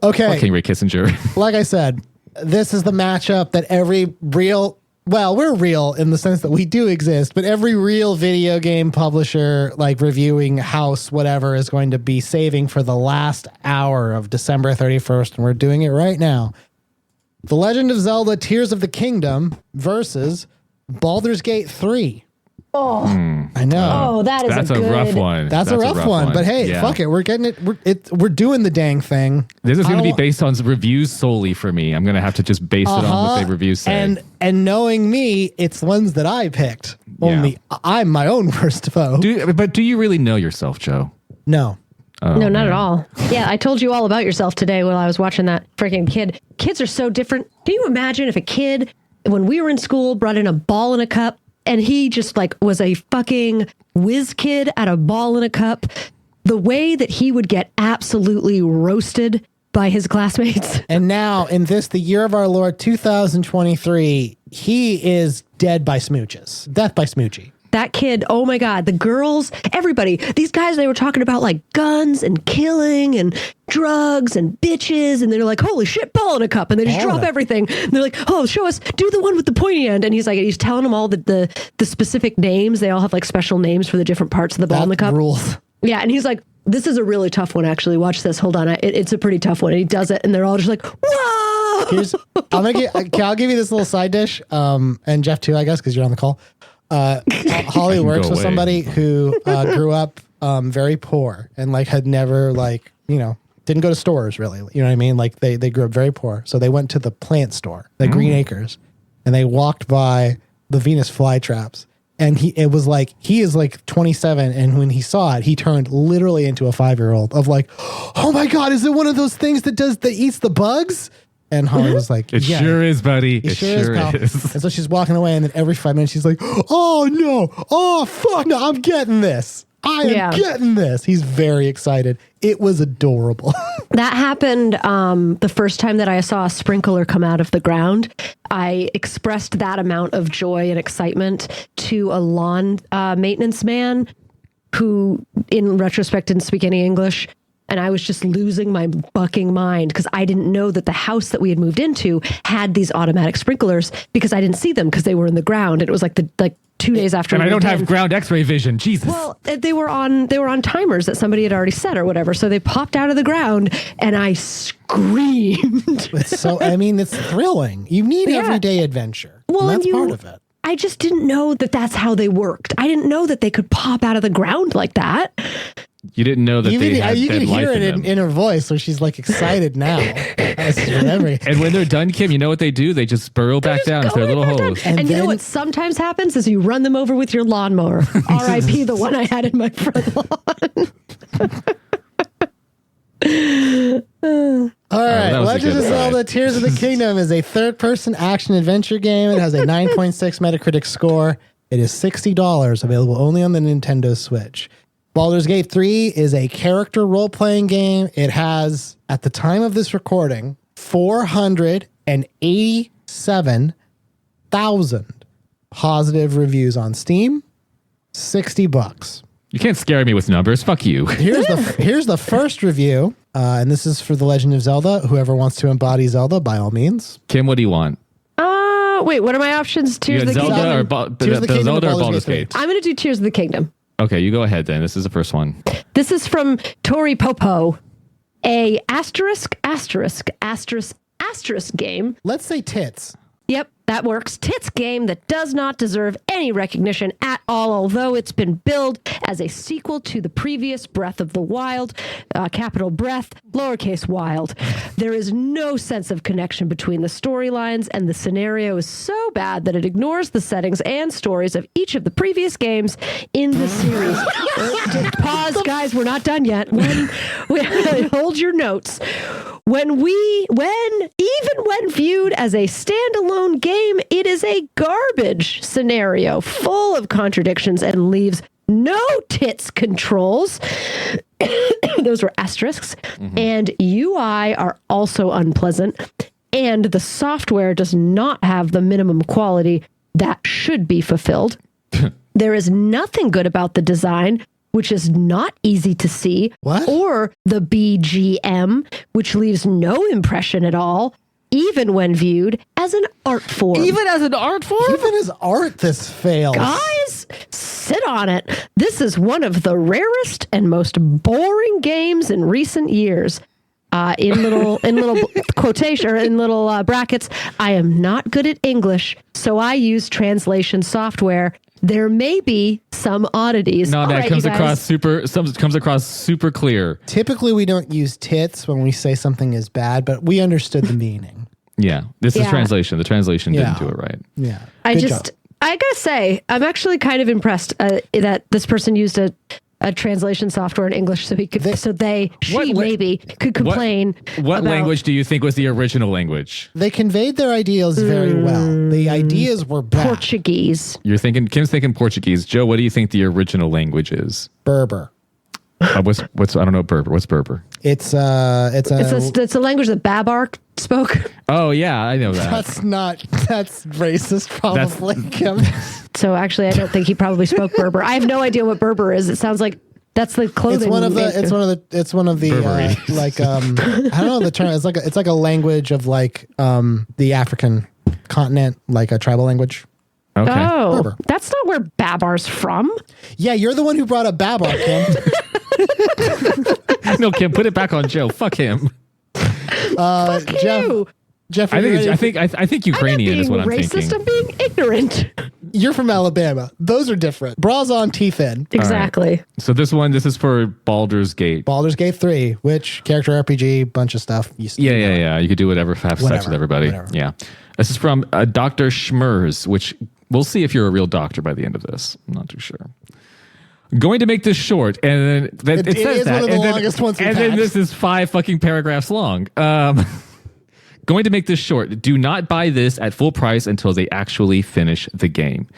Okay.
Henry Kissinger.
Like I said, this is the matchup that every real, well, we're real in the sense that we do exist, but every real video game publisher, like reviewing house, whatever, is going to be saving for the last hour of December 31st. And we're doing it right now. The Legend of Zelda Tears of the Kingdom versus Baldur's Gate 3.
Oh,
I know.
Oh,
That's a rough one.
That's a rough one. But hey,
Yeah.
fuck it. We're getting it. We're doing the dang thing.
This is going to be based on reviews solely for me. I'm going to have to just base it on what they reviews say.
And knowing me, it's ones that I picked. Only I'm my own worst foe.
But do you really know yourself, Joe?
No.
Oh,
no, not at all. Yeah, I told you all about yourself today while I was watching that freaking kid. Kids are so different. Can you imagine if a kid, when we were in school, brought in a ball in a cup and he just like was a fucking whiz kid at a ball in a cup? The way that he would get absolutely roasted by his classmates.
And now in this, the year of our Lord 2023, he is dead by smooches. Death by smoochie.
That kid, oh my God, the girls, everybody, these guys, they were talking about like guns and killing and drugs and bitches. And they're like, holy shit, ball in a cup. And they just drop everything. And they're like, oh, show us, do the one with the pointy end. And he's telling them all the specific names. They all have like special names for the different parts of the ball in the cup.
Rules.
Yeah. And he's like, this is a really tough one, actually. Watch this. Hold on. It's a pretty tough one. And he does it. And they're all just like, whoa.
I'll give you this little side dish. And Jeff too, I guess, because you're on the call. Holly works with somebody who grew up very poor and like had never didn't go to stores really. You know what I mean? Like they grew up very poor. So they went to the plant store, the Green Acres, and they walked by the Venus flytraps. And he is like 27. And when he saw it, he turned literally into a 5-year-old of like, oh my God, is it one of those things that eats the bugs? And Holly was like,
It sure is, buddy. It sure
pal.
is.
And so she's walking away, and then every 5 minutes she's like, oh no, oh fuck no, I'm getting this. I am getting this. He's very excited. It was adorable.
That happened the first time that I saw a sprinkler come out of the ground. I expressed that amount of joy and excitement to a lawn maintenance man who, in retrospect, didn't speak any English. And I was just losing my fucking mind because I didn't know that the house that we had moved into had these automatic sprinklers because I didn't see them because they were in the ground. And it was like 2 days after.
And I don't have ground X-ray vision. Jesus.
Well, they were on timers that somebody had already set or whatever. So they popped out of the ground and I screamed.
It's thrilling. You need everyday adventure.
Well,
and that's part of it.
I just didn't know that that's how they worked. I didn't know that they could pop out of the ground like that.
You didn't know that you
can hear it in her voice, so she's like excited now.
And when they're done, Kim, you know what they do? They just burrow back down into their little holes.
And you know what sometimes happens is you run them over with your lawnmower. R.I.P. the one I had in my front lawn.
All right, Legend of Zelda Tears of the Kingdom is a third-person action-adventure game. It has a 9.6 Metacritic score. It is $60, available only on the Nintendo Switch. Baldur's Gate 3 is a character role-playing game. It has, at the time of this recording, 487,000 positive reviews on Steam. $60.
You can't scare me with numbers. Fuck you.
Here's the first review, and this is for The Legend of Zelda. Whoever wants to embody Zelda, by all means.
Kim, what do you want?
Wait, what are my options? Tears of the Kingdom?
Zelda or Baldur's Gate?
I'm going to do Tears of the Kingdom.
Okay, you go ahead then. This is the first one.
This is from Tori Popo, a asterisk game.
Let's say tits.
Yep, that works. Tits game that does not deserve any recognition at all, although it's been billed as a sequel to the previous Breath of the Wild, capital Breath, lowercase wild. There is no sense of connection between the storylines, and the scenario is so bad that it ignores the settings and stories of each of the previous games in the series. Pause, guys, we're not done yet. Hold your notes. Even when viewed as a standalone game, it is a garbage scenario full of contradictions and leaves no tits controls. Those were asterisks. Mm-hmm. And UI are also unpleasant. And the software does not have the minimum quality that should be fulfilled. There is nothing good about the design, which is not easy to see, or the BGM, which leaves no impression at all, even when viewed as an art form.
Even as an art form?
Even as art, this fails.
Guys, sit on it. This is one of the rarest and most boring games in recent years. In little quotation or in little brackets, I am not good at English, so I use translation software. There may be some oddities.
No, that comes across super clear.
Typically, we don't use tits when we say something is bad, but we understood the meaning.
Yeah, this is translation. The translation didn't do it right.
Yeah,
I gotta say, I'm actually kind of impressed that this person used a translation software in English so he could, maybe could complain.
What language do you think was the original language?
They conveyed their ideas very well. The ideas were bad.
Portuguese.
Kim's thinking Portuguese. Joe, what do you think the original language is?
Berber.
What's I don't know Berber. What's Berber?
It's a
language that Babar spoke.
Oh yeah, I know that.
That's racist probably.
So actually I don't think he probably spoke Berber. I have no idea what Berber is. It sounds like that's the clothing.
It's one of the like I don't know the term. It's like a language of like the African continent, like a tribal language.
Okay.
Oh,
Berber.
That's not where Babar's from.
Yeah, you're the one who brought up Babar, Kim.
No, Kim, put it back on Joe. Fuck him.
Fuck you.
Jeff,
I think Ukrainian is what I'm thinking.
I'm being ignorant.
You're from Alabama. Those are different. Bras on, teeth in.
Exactly.
Right. So this is for Baldur's Gate.
Baldur's Gate 3, which character RPG, bunch of stuff.
Yeah. You could do whatever, have sex with everybody. Whatever. Yeah. This is from Dr. Schmers, which we'll see if you're a real doctor by the end of this. I'm not too sure. Going to make this short, and then it says that,
one of the longest ones we've had.
Then this is 5 fucking paragraphs long. Going to make this short. Do not buy this at full price until they actually finish the game.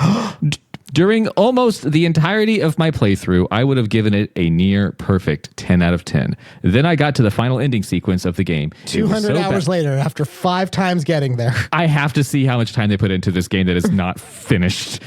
During almost the entirety of my playthrough, I would have given it a near perfect 10 out of 10. Then I got to the final ending sequence of the game.
200 hours later, after 5 times getting there.
I have to see how much time they put into this game that is not finished.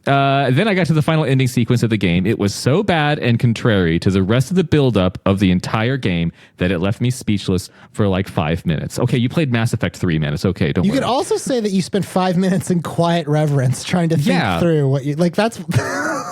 Then I got to the final ending sequence of the game. It was so bad and contrary to the rest of the buildup of the entire game that it left me speechless for like 5 minutes. Okay, you played Mass Effect 3, man. It's okay. Don't
You
worry.
could also say that you spent 5 minutes in quiet reverence trying to think through what you like. That's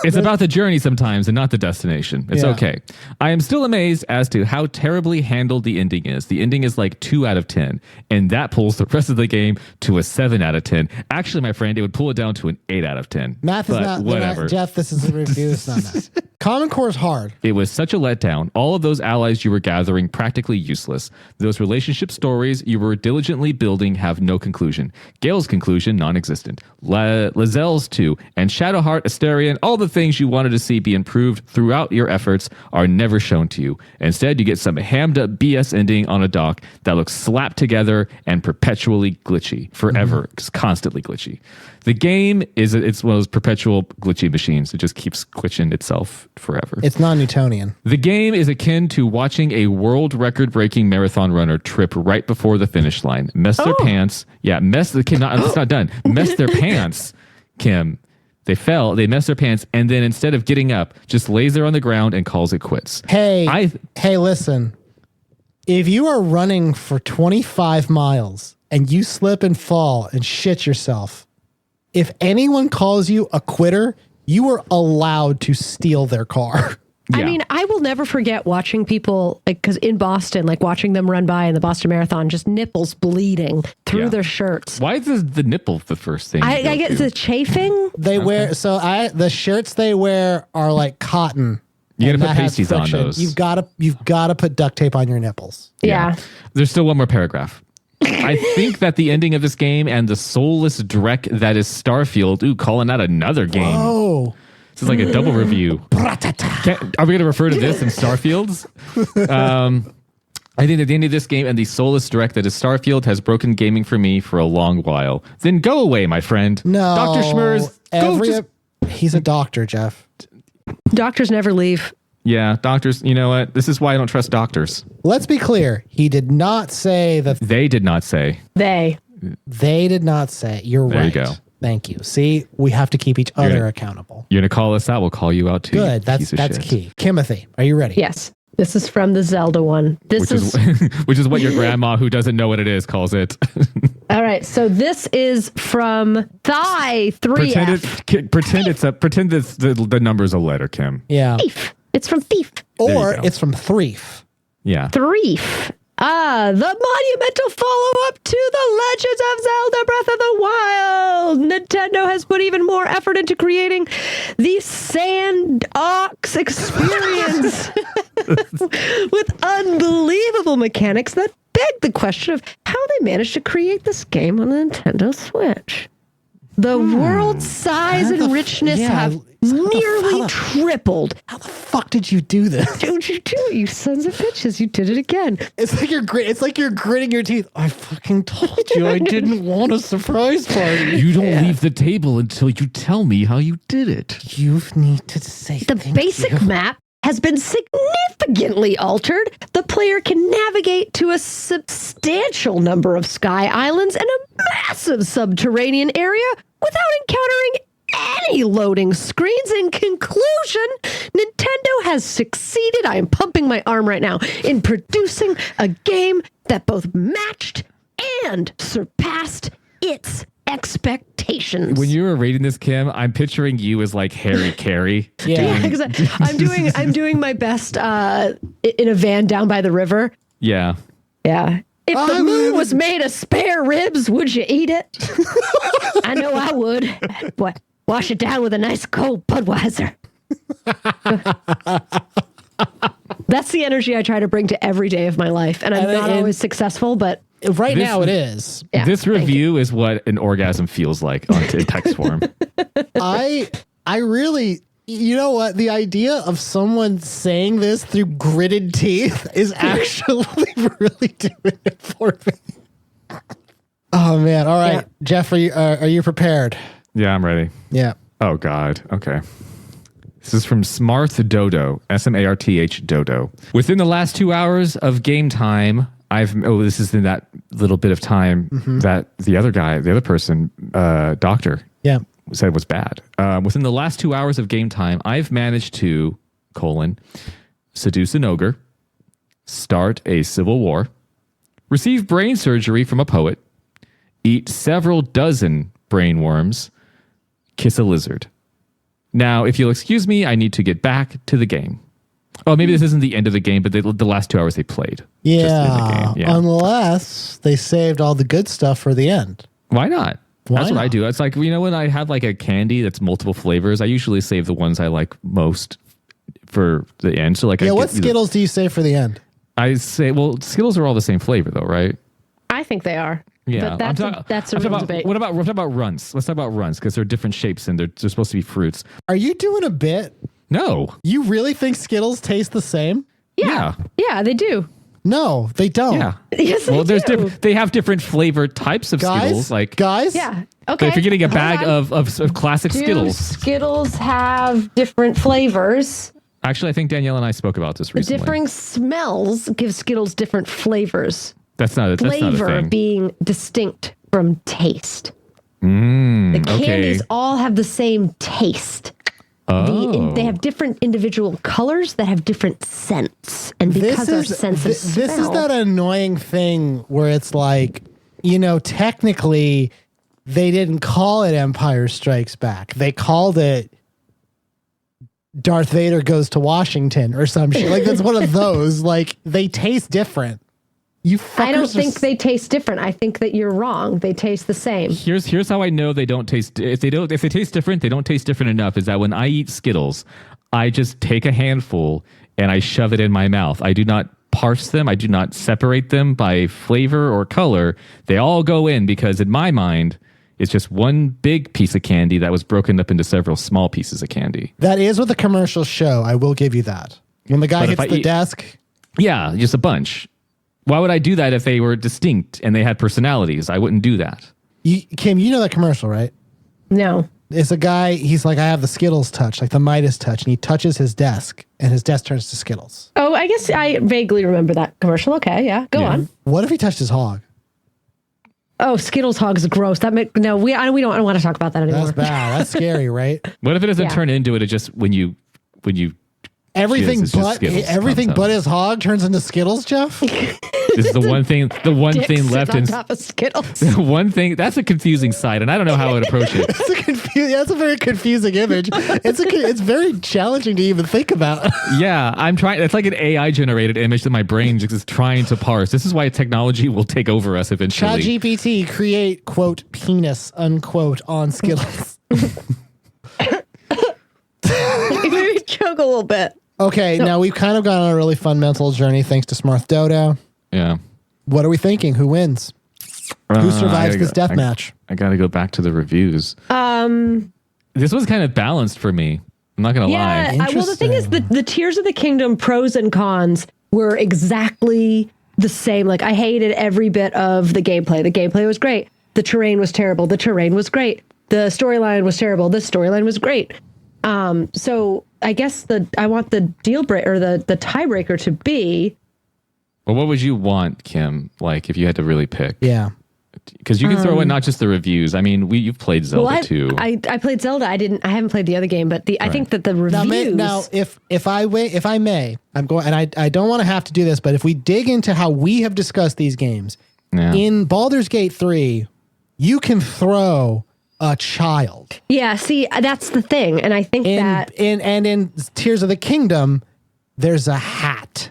it's about the journey sometimes and not the destination. It's okay. I am still amazed as to how terribly handled the ending is. The ending is like 2 out of 10, and that pulls the rest of the game to a 7 out of 10. Actually, my friend, it would pull it down to an 8 out of 10.
Math is not
whatever.
Jeff, this is a review. It's not math. Common Core is hard.
It was such a letdown. All of those allies you were gathering practically useless. Those relationship stories you were diligently building have no conclusion. Gale's conclusion, non-existent. Lazelle's too. And Shadowheart, Asterion, all the things you wanted to see be improved throughout your efforts are never shown to you. Instead, you get some hammed up BS ending on a dock that looks slapped together and perpetually glitchy. Forever. It's constantly glitchy. The game it's one of those perpetual glitchy machines. It just keeps glitching itself forever.
It's non-Newtonian.
The game is akin to watching a world record-breaking marathon runner trip right before the finish line. Mess their pants. Yeah, it's not done. Mess their pants, Kim. They fell, they messed their pants, and then instead of getting up, just lays there on the ground and calls it quits.
Hey, listen. If you are running for 25 miles and you slip and fall and shit yourself, if anyone calls you a quitter, you are allowed to steal their car.
Yeah.
I mean, I will never forget watching people, like, because in Boston, like watching them run by in the Boston Marathon, just nipples bleeding through their shirts.
Why is the nipple the first thing?
I get the chafing.
They wear the shirts they wear are like cotton.
You
and
gotta put
that has
pasties on
friction.
those.
You've got to put duct tape on your nipples.
Yeah.
There's still one more paragraph. I think that the ending of this game and the soulless dreck that is Starfield, calling out another game.
Oh.
This is like a double review. Are we going to refer to this in Starfields? I think that the end of this game and the soulless dreck that is Starfield has broken gaming for me for a long while. Then go away, my friend.
No.
Dr. Schmers,
he's a doctor, Jeff.
Doctors never leave.
Yeah, doctors, you know what? This is why I don't trust doctors.
Let's be clear. He did not say that.
They did not say.
They
did not say. You're
there
right.
You go.
Thank you. See, we have to keep each other accountable.
You're going to call us out. We'll call you out too.
Good. That's key. Timothy, are you ready?
Yes. This is from the Zelda one.
Which is what your grandma, who doesn't know what it is, calls it.
All right. So this is from Thigh 3F.
Pretend the number's a letter, Kim.
Yeah.
Thief. It's from Thief.
Or it's from Threef.
Yeah.
Threef. The monumental follow-up to The Legends of Zelda Breath of the Wild. Nintendo has put even more effort into creating the Sand Ox experience with unbelievable mechanics that beg the question of how they managed to create this game on the Nintendo Switch. The world size and richness have nearly tripled.
How the fuck did you do this?
Don't you do it, you sons of bitches. You did it again.
It's like you're gritting your teeth. I fucking told you I didn't want a surprise party.
You don't leave the table until you tell me how you did it.
You need to say
the basic map has been significantly altered. The player can navigate to a substantial number of sky islands and a massive subterranean area without encountering any loading screens. In conclusion, Nintendo has succeeded, I am pumping my arm right now, in producing a game that both matched and surpassed its expectations.
When you were reading this, Kim, I'm picturing you as like Harry Carey.
Yeah, because I'm doing my best in a van down by the river.
Yeah.
Yeah. If the moon was made of spare ribs, would you eat it? I know I would. What? Wash it down with a nice cold Budweiser. That's the energy I try to bring to every day of my life, and I'm not always successful, but
right now it is.
Yeah,
this review is what an orgasm feels like in text form.
I really, you know what? The idea of someone saying this through gritted teeth is actually really doing it for me. Oh man! All right, yeah. Jeff, are you prepared?
Yeah, I'm ready.
Yeah.
Oh, God. Okay. This is from Smarth Dodo, Smarth Dodo. Within the last 2 hours of game time, this is in that little bit of time that the other person, Doctor, said was bad. Within the last 2 hours of game time, I've managed to, seduce an ogre, start a civil war, receive brain surgery from a poet, eat several dozen brain worms, kiss a lizard. Now, if you'll excuse me, I need to get back to the game. Oh, maybe this isn't the end of the game, but the last 2 hours they played.
Yeah, unless they saved all the good stuff for the end.
Why not? That's what I do. It's like, when I have like a candy that's multiple flavors, I usually save the ones I like most for the end. So
what Skittles do you save for the end?
I say, Skittles are all the same flavor though, right?
I think they are.
Yeah,
but that's a real debate.
What about runts? Let's talk about runts because they're different shapes and they're supposed to be fruits.
Are you doing a bit?
No.
You really think Skittles taste the same?
Yeah, they do.
No, they don't.
Yeah.
Yes, they do.
They have different flavor types of Skittles.
Guys?
Yeah. Okay.
If you're getting a bag of classic Skittles.
Skittles have different flavors.
Actually, I think Danielle and I spoke about this recently.
Differing smells give Skittles different flavors.
That's not a thing.
Being distinct from taste. The candies all have the same taste. They have different individual colors that have different scents. And because our senses smell...
This is that annoying thing where it's like, technically they didn't call it Empire Strikes Back. They called it Darth Vader Goes to Washington or some shit. Like, that's one of those. Like, they taste different.
I don't think they taste different. I think that you're wrong. They taste the same.
Here's how I know they don't taste. If they taste different, they don't taste different enough. Is that when I eat Skittles, I just take a handful and I shove it in my mouth. I do not parse them. I do not separate them by flavor or color. They all go in because in my mind, it's just one big piece of candy that was broken up into several small pieces of candy.
That is what the commercials show. I will give you that. When the guy hits the desk.
Yeah, just a bunch. Why would I do that if they were distinct and they had personalities? I wouldn't do that.
Kim, you know that commercial, right?
No.
It's a guy, he's like, I have the Skittles touch, like the Midas touch, and he touches his desk, and his desk turns to Skittles.
Oh, I guess I vaguely remember that commercial. Okay, yeah, go on.
What if he touched his hog?
Oh, Skittles hog is gross. We don't want to talk about that anymore.
That's bad. That's scary, right?
What if it doesn't turn into it? It just when you
everything but his hog turns into Skittles, Jeff.
This is the one thing left
on top of Skittles.
One thing that's a confusing sight, and I don't know how I would approach it.
That's a very confusing image. It's very challenging to even think about.
Yeah, I'm trying. It's like an AI generated image that my brain just is trying to parse. This is why technology will take over us eventually.
ChatGPT create quote penis unquote on Skittles.
Maybe choke a little bit.
Okay, now we've kind of gone on a really fun mental journey thanks to Smarth Dodo.
Yeah.
What are we thinking? Who wins? Who survives this death match?
I got to go back to the reviews. This was kind of balanced for me. I'm not going to lie.
Well, the thing is, the Tears of the Kingdom pros and cons were exactly the same. Like, I hated every bit of the gameplay. The gameplay was great. The terrain was terrible. The terrain was great. The storyline was terrible. The storyline was great. So I guess I want the deal breaker or the tiebreaker to be.
Well, what would you want, Kim? Like, if you had to really pick?
Yeah,
because you can throw in not just the reviews. I mean, you've played Zelda too.
I played Zelda. I haven't played the other game, but I think that the reviews.
Now, if I may, I'm going, and I don't want to have to do this, but if we dig into how we have discussed these games in Baldur's Gate 3, you can throw a child.
Yeah, see, that's the thing, and I think
in Tears of the Kingdom, there's a hat.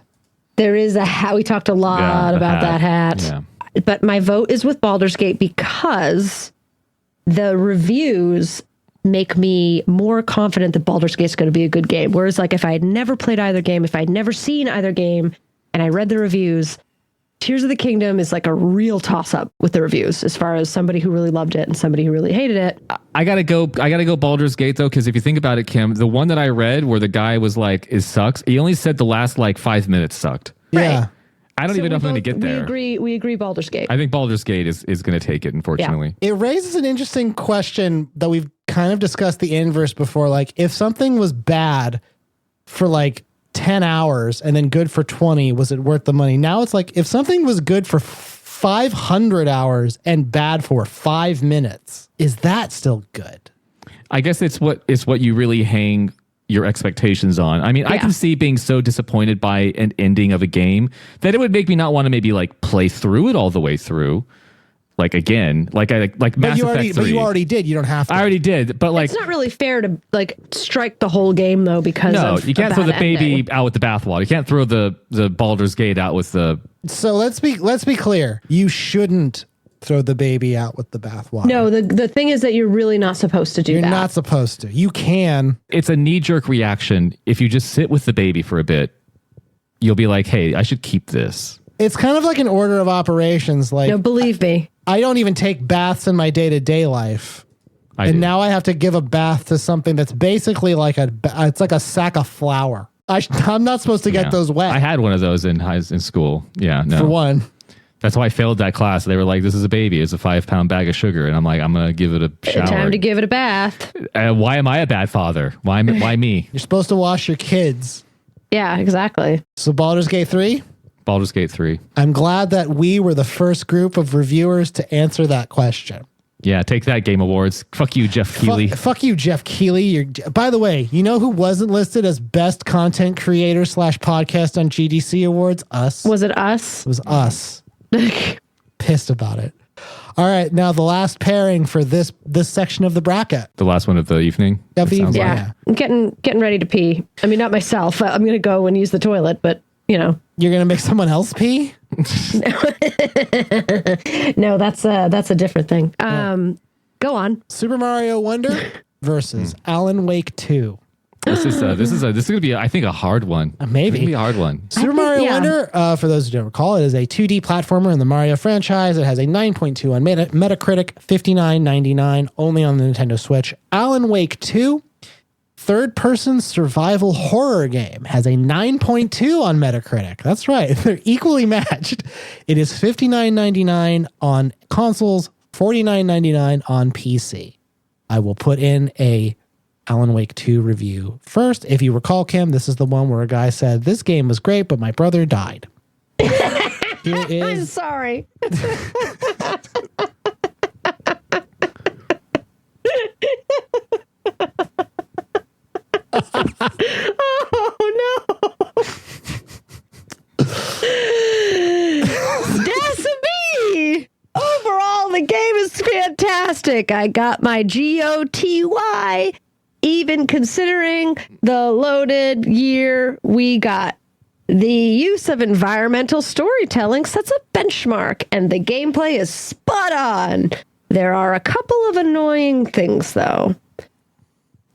There is a hat. We talked a lot about that hat. Yeah. But my vote is with Baldur's Gate because the reviews make me more confident that Baldur's Gate is going to be a good game. Whereas, like, if I had never played either game, if I'd never seen either game, and I read the reviews, Tears of the Kingdom is like a real toss-up with the reviews as far as somebody who really loved it and somebody who really hated it.
I gotta go Baldur's Gate though, because if you think about it, Kim, the one that I read where the guy was like, "It sucks," he only said the last like 5 minutes sucked.
Yeah.
Right.
I don't even know if I'm going to get there.
We agree Baldur's Gate.
I think Baldur's Gate is going to take it, unfortunately.
Yeah. It raises an interesting question that we've kind of discussed the inverse before. Like, if something was bad for like 10 hours and then good for 20, was it worth the money? Now it's like, if something was good for 500 hours and bad for 5 minutes, is that still good?
I guess it's what you really hang your expectations on. I mean, I can see being so disappointed by an ending of a game that it would make me not want to maybe like play through it all the way through. Like again, like Mass Effect 3.
But you already did. You don't have to.
I already did, but like
it's not really fair to like strike the whole game though because of
you can't throw the baby
ending.
out with the bathwater. You can't throw the Baldur's Gate out with the.
So let's be clear. You shouldn't throw the baby out with the bathwater.
No, the thing is that you're really not supposed to do that.
You're not supposed to. You can.
It's a knee-jerk reaction. If you just sit with the baby for a bit, you'll be like, hey, I should keep this.
It's kind of like an order of operations. Like,
No, believe me.
I don't even take baths in my day-to-day life. Now I have to give a bath to something that's basically like it's like a sack of flour. I'm not supposed to get those wet.
I had one of those in school. Yeah, no.
For one.
That's why I failed that class. They were like, this is a baby. It's a 5-pound bag of sugar. And I'm like, I'm going to give it a shower.
Time to give it a bath.
Why am I a bad father? Why me?
You're supposed to wash your kids.
Yeah, exactly.
So Baldur's Gate 3?
Baldur's Gate 3.
I'm glad that we were the first group of reviewers to answer that question.
Yeah, take that, Game Awards. Fuck you, Jeff Keighley.
Fuck you, Jeff Keighley. By the way, you know who wasn't listed as best content creator / podcast on GDC Awards? Us.
Was it us?
It was us. Pissed about it. All right, now the last pairing for this section of the bracket.
The last one of the evening.
Of the evening,
Yeah. I'm getting ready to pee. I mean, not myself. I'm going to go and use the toilet, but you know.
You're going to make someone else pee?
No, that's a different thing. Go on.
Super Mario Wonder versus Alan Wake 2.
This is going to be, I think, a hard one.
Maybe.
It's going to be a hard one.
Super Mario Wonder, for those who don't recall, it is a 2D platformer in the Mario franchise. It has a 9.2 on Metacritic, $59.99 only on the Nintendo Switch. Alan Wake 2, third-person survival horror game, has a 9.2 on Metacritic. That's right. They're equally matched. It is $59.99 on consoles, $49.99 on PC. I will put in a Alan Wake 2 review first. If you recall, Kim, this is the one where a guy said, this game was great, but my brother died. Here is...
I'm sorry. Oh, no. That's me. Overall, the game is fantastic. I got my GOTY. Even considering the loaded year we got. The use of environmental storytelling sets a benchmark, and the gameplay is spot on. There are a couple of annoying things, though.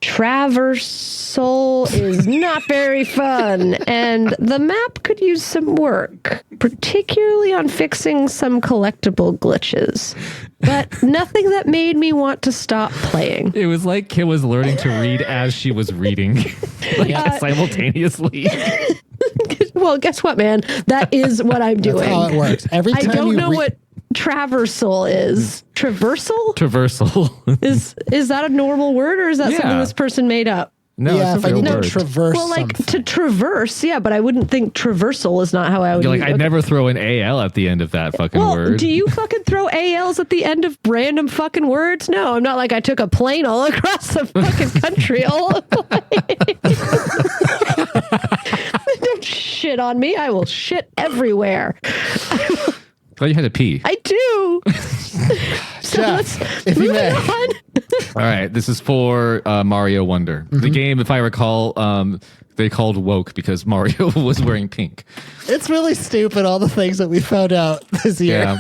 Traversal is not very fun, and the map could use some work, particularly on fixing some collectible glitches. But nothing that made me want to stop playing.
It was like Kim was learning to read as she was reading, simultaneously.
Well, guess what, man? That is what I'm doing.
That's how it works. Every time
I don't know what traversal is. Traversal?
Traversal.
Is that a normal word, or is that something this person made up?
No,
yeah,
it's
if
a
I
real
need
word.
to traverse
Well, like
something.
to traverse, yeah, but I wouldn't think traversal is not how I would
You're
use
like, I'd never throw an AL at the end of that fucking
Well,
word.
do you fucking throw ALs at the end of random fucking words? No, I'm not like I took a plane all across the fucking country. Don't shit on me. I will shit everywhere.
Oh, you had to pee.
I do. So
Jeff,
let's
if you
move
may.
on.
All right, this is for Mario Wonder. The game, if I recall, they called woke because Mario was wearing pink.
It's really stupid, all the things that we found out this year.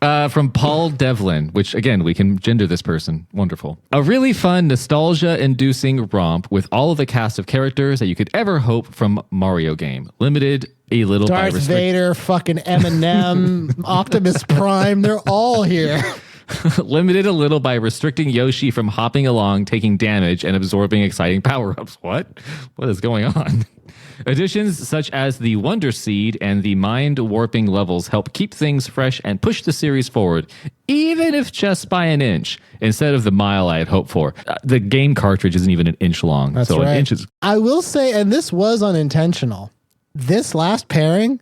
Yeah. From Paul Devlin, which again, we can gender this person. Wonderful. A really fun, nostalgia-inducing romp with all of the cast of characters that you could ever hope from Mario game. Limited a little by
Darth Vader, fucking Eminem, Optimus Prime, they're all here.
Limited a little by restricting Yoshi from hopping along, taking damage, and absorbing exciting power-ups. What is going on? Additions such as the Wonder Seed and the mind-warping levels help keep things fresh and push the series forward, even if just by an inch, instead of the mile I had hoped for. The game cartridge isn't even an inch long.
That's
so
right.
An inch is...
I will say, and this was unintentional, this last pairing,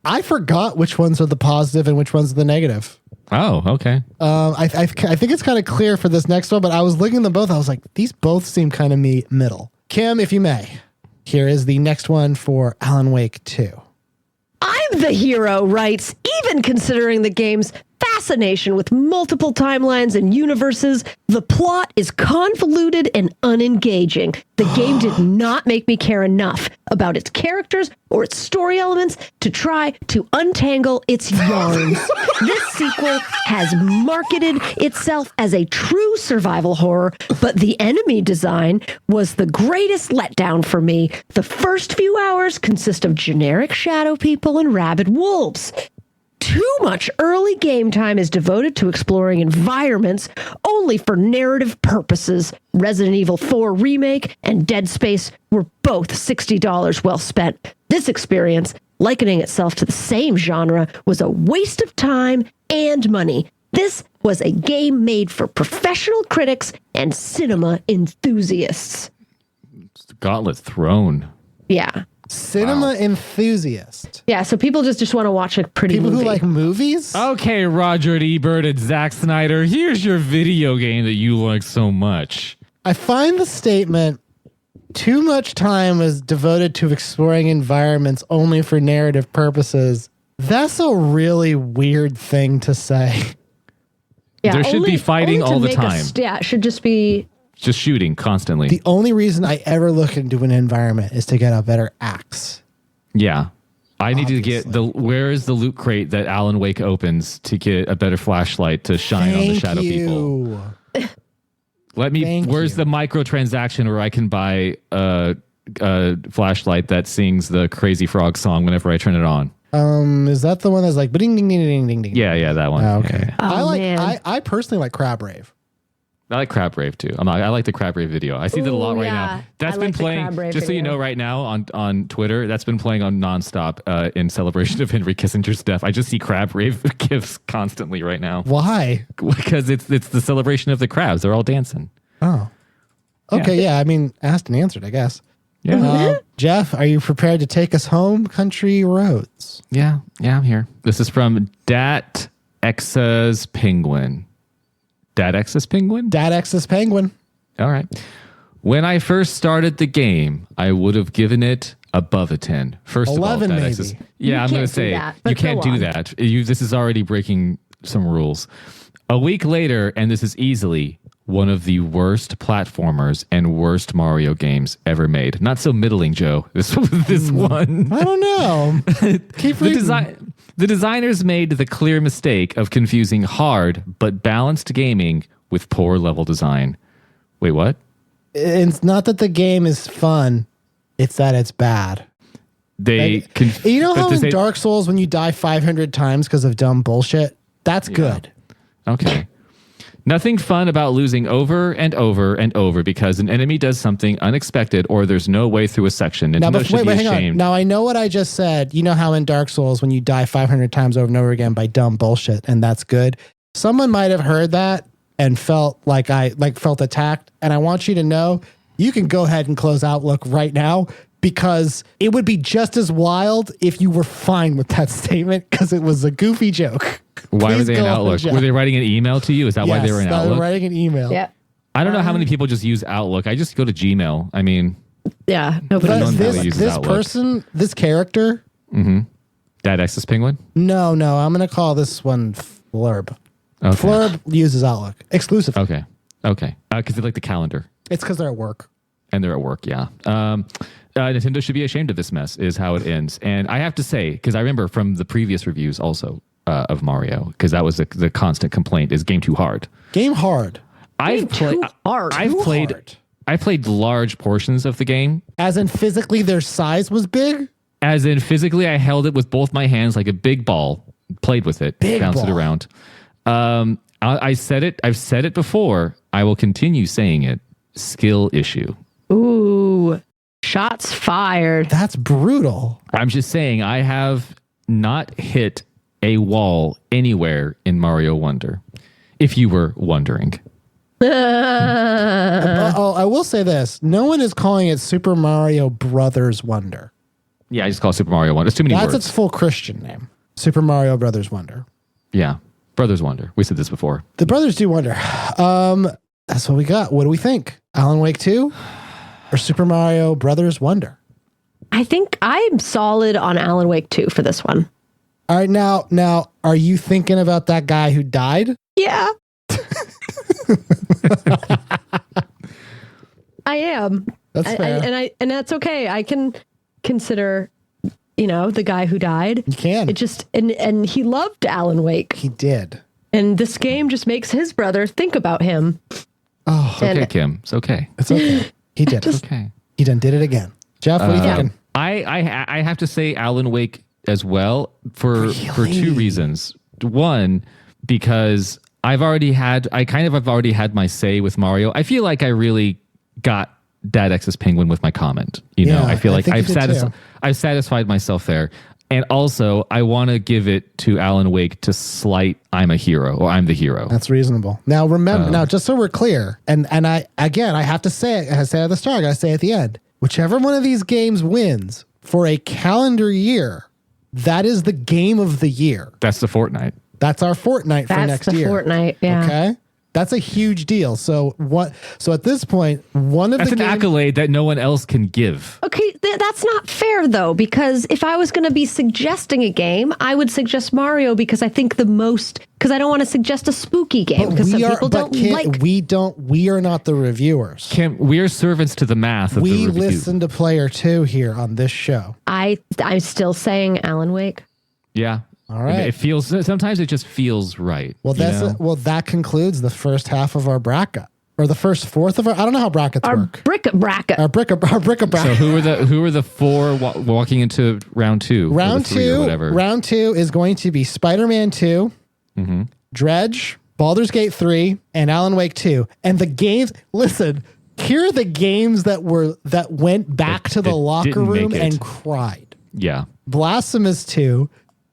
I forgot which ones are the positive and which ones are the negative.
Oh, okay.
I think it's kind of clear for this next one, but I was looking at them both. I was like, these both seem kind of middle. Kim, if you may, here is the next one for Alan Wake 2.
I'm the hero, writes, even considering the game's fascination with multiple timelines and universes, the plot is convoluted and unengaging. The game did not make me care enough about its characters or its story elements to try to untangle its yarns. This sequel has marketed itself as a true survival horror, but the enemy design was the greatest letdown for me. The first few hours consist of generic shadow people and rabid wolves. Too much early game time is devoted to exploring environments only for narrative purposes. Resident Evil 4 Remake and Dead Space were both $60 well spent. This experience, likening itself to the same genre, was a waste of time and money. This was a game made for professional critics and cinema enthusiasts.
Gauntlet thrown.
Yeah.
Cinema enthusiast.
Yeah, so people just want to watch a pretty
People
movie.
who like movies?
Okay, Roger Ebert and Zack Snyder, here's your video game that you like so much.
I find the statement, too much time is devoted to exploring environments only for narrative purposes. That's a really weird thing to say.
Yeah,
there should be fighting
only to
all the
make
time.
Yeah, it should just be...
Just shooting constantly.
The only reason I ever look into an environment is to get a better axe.
Yeah. I need to get where is the loot crate that Alan Wake opens to get a better flashlight to shine on the shadow people? Where's the microtransaction where I can buy a flashlight that sings the Crazy Frog song whenever I turn it on?
Is that the one that's like ding ding ding ding ding ding?
Yeah, that one.
Oh, okay.
Oh,
I personally like Crab Rave.
I like Crab Rave too. I like the Crab Rave video. I see that a lot right now. That's been playing, just so you know, right now on Twitter, that's been playing on nonstop in celebration of Henry Kissinger's death. I just see Crab Rave gifs constantly right now.
Why?
Because it's the celebration of the crabs. They're all dancing.
Oh. Okay, yeah. I mean, asked and answered, I guess.
Yeah.
Jeff, are you prepared to take us home, country roads?
Yeah, I'm here. This is from Dat Exa's Penguin. Dat Exa's Penguin?
Dat X's Penguin.
All right. When I first started the game, I would have given it above a 10. First
11
of all,
maybe.
Yeah, I'm going to
can't do
say
that, but
you can't
go
do
on.
that. This is already breaking some rules. A week later, and this is easily one of the worst platformers and worst Mario games ever made. Not so middling, Joe. This one.
I don't know. Keep reading.
The designers made the clear mistake of confusing hard but balanced gaming with poor level design. Wait, what?
It's not that the game is fun. It's that it's bad. You know how in Dark Souls, when you die 500 times because of dumb bullshit? That's good.
Okay. Nothing fun about losing over and over and over because an enemy does something unexpected or there's no way through a section. Nintendo should be ashamed.
Now, I know what I just said. You know how in Dark Souls, when you die 500 times over and over again by dumb bullshit, and that's good. Someone might have heard that and felt like I felt attacked. And I want you to know, you can go ahead and close Outlook right now because it would be just as wild if you were fine with that statement because it was a goofy joke.
Why were
Please
they in
go on,
Outlook?
Jeff.
Were they writing an email to you? Is that why they were in
Yes,
Outlook?
writing an email.
Yeah.
I don't know how many people just use Outlook. I just go to Gmail. I mean,
Yeah. Nobody
But-
knows.
This person, this character,
Dat Exa's Penguin?
no, I'm going to call this one Flurb.
Okay.
Flurb uses Outlook exclusively.
Okay. Because they like the calendar.
It's because they're at work.
And they're at work, yeah. Nintendo should be ashamed of this mess, is how it ends. And I have to say, because I remember from the previous reviews also of Mario, because that was the constant complaint, is game too hard.
Game hard.
Too hard.
I played large portions of the game.
As in physically their size was big?
As in physically, I held it with both my hands like a big ball, played with it, bounced it around. I said it. I've said it before. I will continue saying it. Skill issue.
Ooh, shots fired.
That's brutal.
I'm just saying I have not hit a wall anywhere in Mario Wonder. If you were wondering.
I will say this. No one is calling it Super Mario Brothers Wonder.
Yeah, I just call it Super Mario Wonder. It's too many
That's
words.
its full Christian name. Super Mario Brothers Wonder.
Yeah. Brothers Wonder. We said this before.
The brothers do wonder. That's what we got. What do we think? Alan Wake 2 or Super Mario Brothers Wonder?
I think I'm solid on Alan Wake 2 for this one.
All right, now, are you thinking about that guy who died?
Yeah. I am.
That's fair.
And that's okay. I can consider, the guy who died.
You can.
It just and he loved Alan Wake.
He did.
And this game just makes his brother think about him.
Oh,
It's okay, Kim. It's okay.
it's okay. He did it.
Okay.
He done did it again. Jeff, what are you thinking?
I have to say Alan Wake as well for two reasons. One, because I've already had my say with Mario. I feel like I really got Dad X's Penguin with my comment.
Yeah,
I feel
I
like
think you did too.
I've satisfied myself there. And also, I want to give it to Alan Wake to slight I'm a hero or I'm the hero.
That's reasonable. Now remember, just so we're clear, and I have to say it. I say it at the start. I gotta say it at the end. Whichever one of these games wins for a calendar year, that is the game of the year.
That's the Fortnite.
That's our Fortnite for next year.
That's the Fortnite, yeah.
Okay. That's a huge deal. So at this point,
That's an accolade that no one else can give.
Okay, that's not fair though, because if I was going to be suggesting a game, I would suggest Mario because I think because I don't want to suggest a spooky game because some people don't like.
We are not the reviewers.
Kim, we are servants to the math of
We
the review.
listen to Player 2 here on this show.
I'm still saying Alan Wake.
Yeah.
All right.
It feels, sometimes it just feels right.
Well, that concludes the first half of our bracket, or the first fourth of our. I don't know how brackets work.
Bric-a-Bracket.
Our bric-a-bracket.
So who are the four walking into round two?
Round
or the three or whatever?
Round 2 is going to be Spider-Man 2, Dredge, Baldur's Gate 3, and Alan Wake 2. And the games. Listen, here are the games that went back to the locker
didn't
room
make it.
and cried.
Yeah.
Blasphemous 2.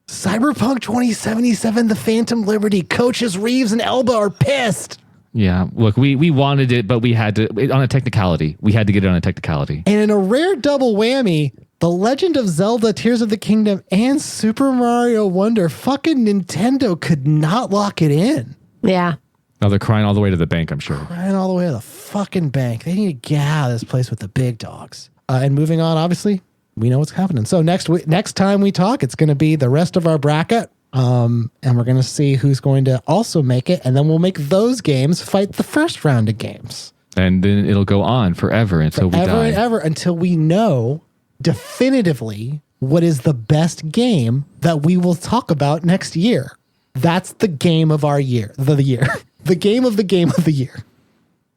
Cyberpunk 2077, The Phantom Liberty. Coaches Reeves and Elba are pissed.
Yeah. Look, we wanted it, but we had to, on a technicality. We had to get it on a technicality.
And in a rare double whammy, The Legend of Zelda Tears of the Kingdom and Super Mario Wonder, fucking Nintendo could not lock it in.
Yeah.
Now they're crying all the way to the bank, I'm sure.
Crying all the way to the fucking bank. They need to get out of this place with the big dogs. And moving on, obviously, we know what's happening. So next time we talk, it's going to be the rest of our bracket. And we're going to see who's going to also make it. And then we'll make those games fight the first round of games.
And then it'll go on forever until we die.
Forever and ever until we know definitively what is the best game that we will talk about next year. That's the game of our year. The year. The game of the year.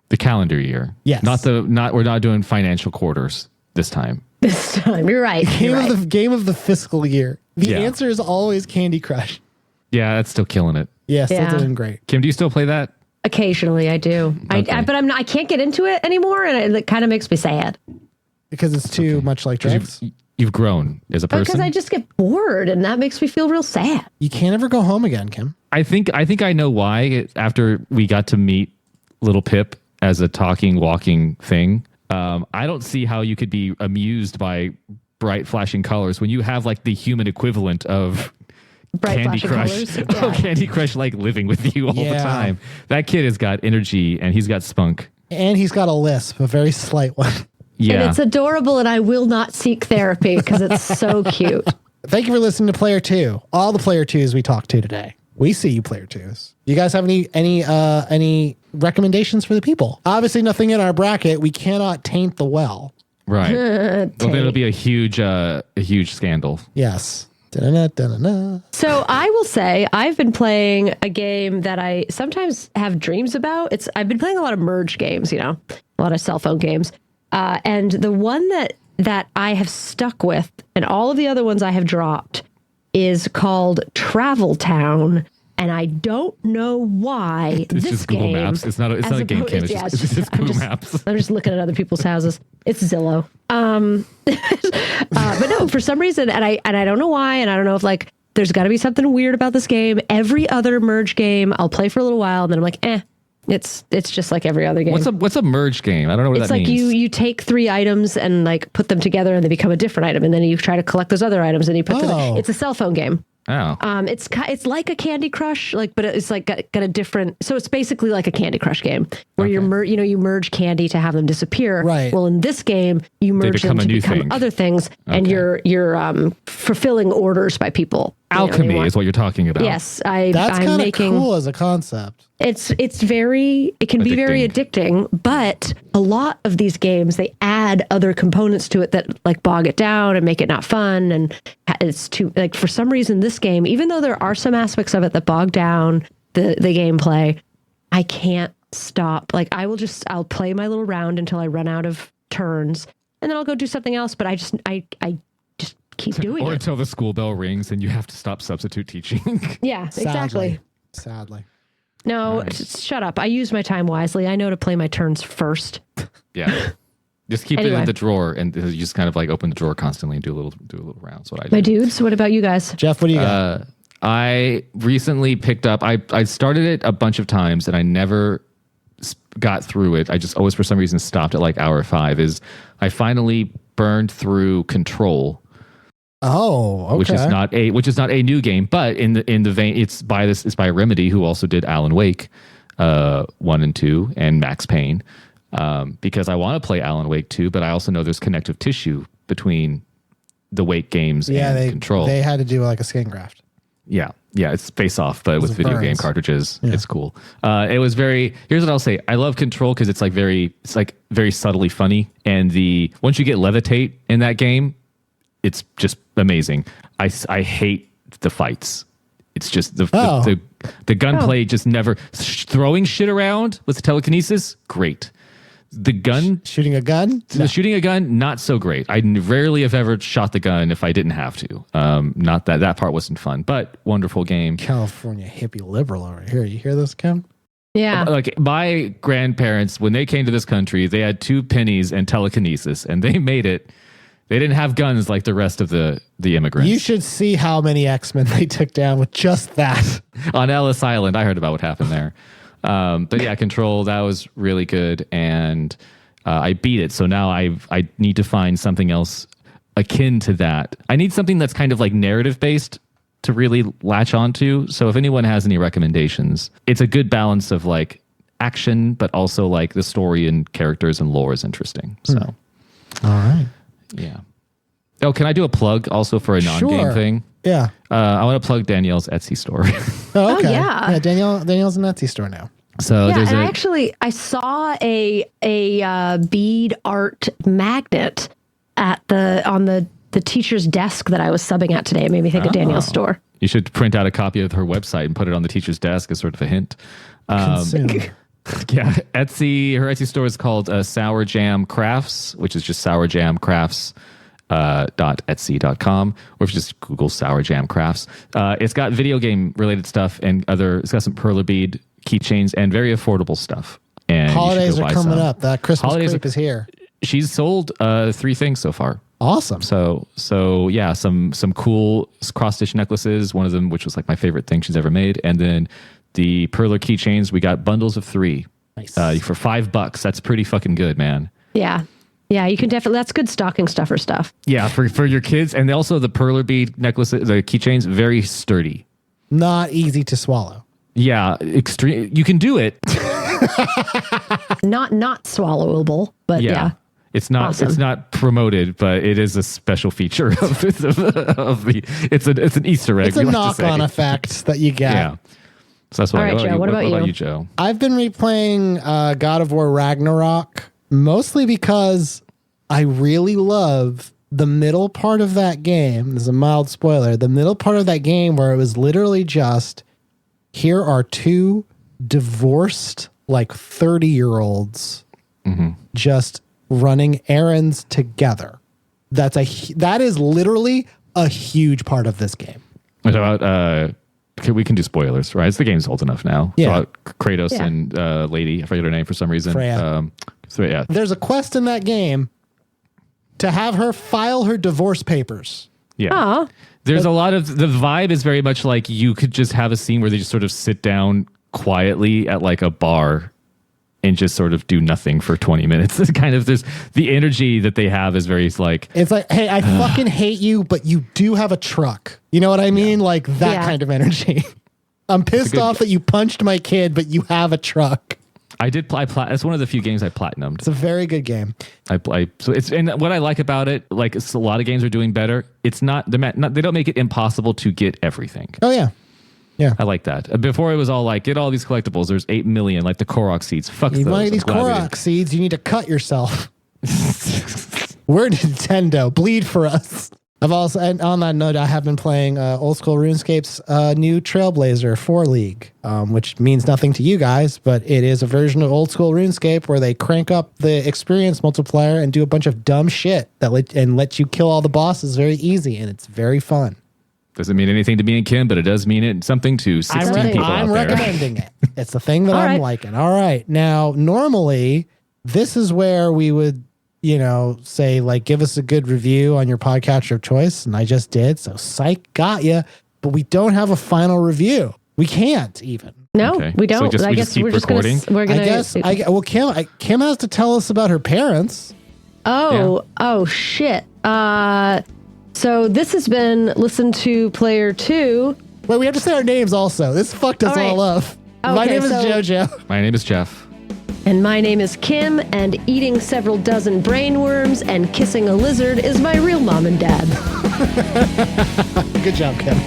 The calendar year.
Yes.
We're not doing financial quarters this time.
This time, you're right.
Game of the fiscal year. The
Yeah.
answer is always Candy Crush.
Yeah, that's still killing it.
Yeah, still
Yeah.
doing great.
Kim, do you still play that?
Occasionally, I do.
Okay.
But I can't get into it anymore, and it kind of makes me sad.
Because it's too much like drugs.
You've grown as a person.
Because I just get bored, and that makes me feel real sad.
You can't ever go home again, Kim.
I think I know why. After we got to meet Little Pip as a talking, walking thing, I don't see how you could be amused by bright flashing colors when you have like the human equivalent of
Bright
Candy
flashing
Crush.
colors.
Oh,
Yeah.
Candy Crush like living with you all the
Yeah.
time. That kid has got energy and he's got spunk.
And he's got a lisp, a very slight one.
Yeah.
And it's adorable, and I will not seek therapy because it's so cute.
Thank you for listening to Player 2. All the Player 2s we talked to today. We see you, Player 2s. You guys have any recommendations for the people? Obviously, nothing in our bracket. We cannot taint the well.
Right. Well, then it'll be a huge scandal.
Yes. Da-na-na, da-na-na.
So I will say I've been playing a game that I sometimes have dreams about. I've been playing a lot of merge games, a lot of cell phone games. And the one that I have stuck with, and all of the other ones I have dropped, is called Travel Town. And I don't know why
It's
this
just Google
game,
Maps. It's not a game cam. It's just Google Maps.
I'm just looking at other people's houses. It's Zillow. But no, for some reason, and I don't know why, and I don't know if like there's got to be something weird about this game. Every other merge game, I'll play for a little while, and then I'm like, it's just like every other game.
What's a merge game? I don't know what that means.
It's like you take 3 items and like put them together, and they become a different item, and then you try to collect those other items, and you put them. It's a cell phone game.
Oh.
It's like a Candy Crush, like, but it's like got a different. So it's basically like a Candy Crush game where you merge candy to have them disappear.
Right.
Well, in this game, you merge them to become other things, and you're fulfilling orders by people.
Alchemy is what you're talking about.
Yes,
that's kind of cool as a concept.
It can be very addicting, but a lot of these games, they add other components to it that like bog it down and make it not fun. And it's too, like, for some reason, this game, even though there are some aspects of it that bog down the gameplay, I can't stop. Like, I'll play my little round until I run out of turns, and then I'll go do something else. But I just keep doing
or
it.
until the school bell rings and you have to stop substitute teaching.
Yeah, exactly.
Sadly.
No, shut up. I use my time wisely. I know to play my turns first.
Yeah. Just keep it in the drawer, and you just kind of like open the drawer constantly and do a little rounds. What I do.
My dudes, what about you guys?
Jeff, what do you got?
I recently picked up. I started it a bunch of times, and I never got through it. I just always, for some reason, stopped at like hour 5. I finally burned through Control.
Oh, okay.
Which is not a new game, but in the vein, it's by Remedy, who also did Alan Wake 1 and 2 and Max Payne. Because I want to play Alan Wake 2, but I also know there's connective tissue between the Wake games and Control.
They had to do like a skin graft.
Yeah, it's face off, but with video game cartridges. Yeah. It's cool. It was here's what I'll say. I love Control because it's very subtly funny, and once you get levitate in that game, it's just amazing. I hate the fights. It's just the gunplay just never throwing shit around with telekinesis. Great. The gun
shooting a gun.
Shooting a gun, not so great. I rarely have ever shot the gun if I didn't have to. Not that part wasn't fun, but wonderful game.
California hippie liberal over here. You hear this, Kim?
Yeah.
Like my grandparents, when they came to this country, they had 2 pennies and telekinesis, and they made it. They didn't have guns like the rest of the immigrants.
You should see how many X-Men they took down with just that.
On Ellis Island, I heard about what happened there. But yeah, Control, that was really good, and I beat it. So now I need to find something else akin to that. I need something that's kind of like narrative based to really latch onto. So if anyone has any recommendations, it's a good balance of like action, but also like the story and characters and lore is interesting. So,
all right.
Yeah. Oh, can I do a plug also for a non-game thing?
Yeah.
I want to plug Danielle's Etsy store.
Oh, okay.
Yeah.
Danielle's an Etsy store now.
So
I saw a bead art magnet on the teacher's desk that I was subbing at today. It made me think of Danielle's store.
You should print out a copy of her website and put it on the teacher's desk as sort of a hint. Yeah, her Etsy store is called Sour Jam Crafts, which is just sourjamcrafts.etsy.com, or if you just Google Sour Jam Crafts. It's got video game related stuff and it's got some perler bead keychains and very affordable stuff. And
holidays are coming up. That Christmas creep is here.
She's sold 3 things so far.
Awesome.
So yeah, some cool cross stitch necklaces. One of them, which was like my favorite thing she's ever made, and then the perler keychains. We got bundles of 3.
Nice.
For $5. That's pretty fucking good, man.
Yeah. Yeah, you can definitely. That's good stocking stuffer stuff.
Yeah, for your kids, and also the perler bead necklaces, the keychains, very sturdy.
Not easy to swallow.
Yeah, extreme. You can do it.
Not swallowable, but yeah.
It's not.
Awesome.
It's not promoted, but it is a special feature of the. It's an Easter egg.
It's a knock-on effect that you get.
Yeah. So that's what.
All right, Joe. What about you,
Joe?
I've been replaying God of War Ragnarok mostly because I really love the middle part of that game. This is a mild spoiler. The middle part of that game where it was literally just, here are 2 divorced, like 30-year-olds just running errands together. That is literally a huge part of this game.
What about Okay, we can do spoilers, right? The game's old enough now.
Yeah.
So, Kratos and lady, I forget her name for some reason.
Freya.
So yeah,
There's a quest in that game to have her file her divorce papers.
yeah.
Aw.
There's a lot of the vibe is very much like you could just have a scene where they just sort of sit down quietly at like a bar and just sort of do nothing for 20 minutes. It's kind of there's the energy that they have is very like
It's like, hey, I fucking hate you, but you do have a truck. You know what I mean? Like that
Yeah.
kind of energy. I'm pissed off that you punched my kid, but you have a truck.
I did play. It's one of the few games I platinumed.
It's a very good game.
So it's and what I like about it, like it's a lot of games are doing better. It's not they don't make it impossible to get everything.
Oh yeah. Yeah.
I like that. Before it was all like, get all these collectibles. There's 8 million, like the Korok seeds. Fuck
You
those.
want
I'm
these
glad we
Korok seeds, you need to cut yourself. We're Nintendo. Bleed for us. I've also, and on that note, I have been playing old school RuneScape's new Trailblazer 4 League, which means nothing to you guys, but it is a version of old school RuneScape where they crank up the experience multiplier and do a bunch of dumb shit that let you kill all the bosses very easy, and it's very fun.
Doesn't mean anything to me and Kim, but it does mean it something to 16 people out
I'm
there.
recommending it. It's the thing that
All
I'm
right.
liking. All right. Now, normally, this is where we would, say, like, give us a good review on your podcatcher of choice. And I just did. So, psych, got ya. But we don't have a final review. We can't even.
No,
Okay.
we don't.
So we
I
just
guess
keep
we're just
recording?
gonna. We're gonna.
I guess, well, Kim has to tell us about her parents.
Oh shit. So this has been Listen to Player 2.
Wait, we have to say our names also. This fucked us
All right.
all up. My
Okay,
name is
so-
JoJo.
My name is Jeff.
And my name is Kim, and eating several dozen brainworms and kissing a lizard is my real mom and dad.
Good job, Kim.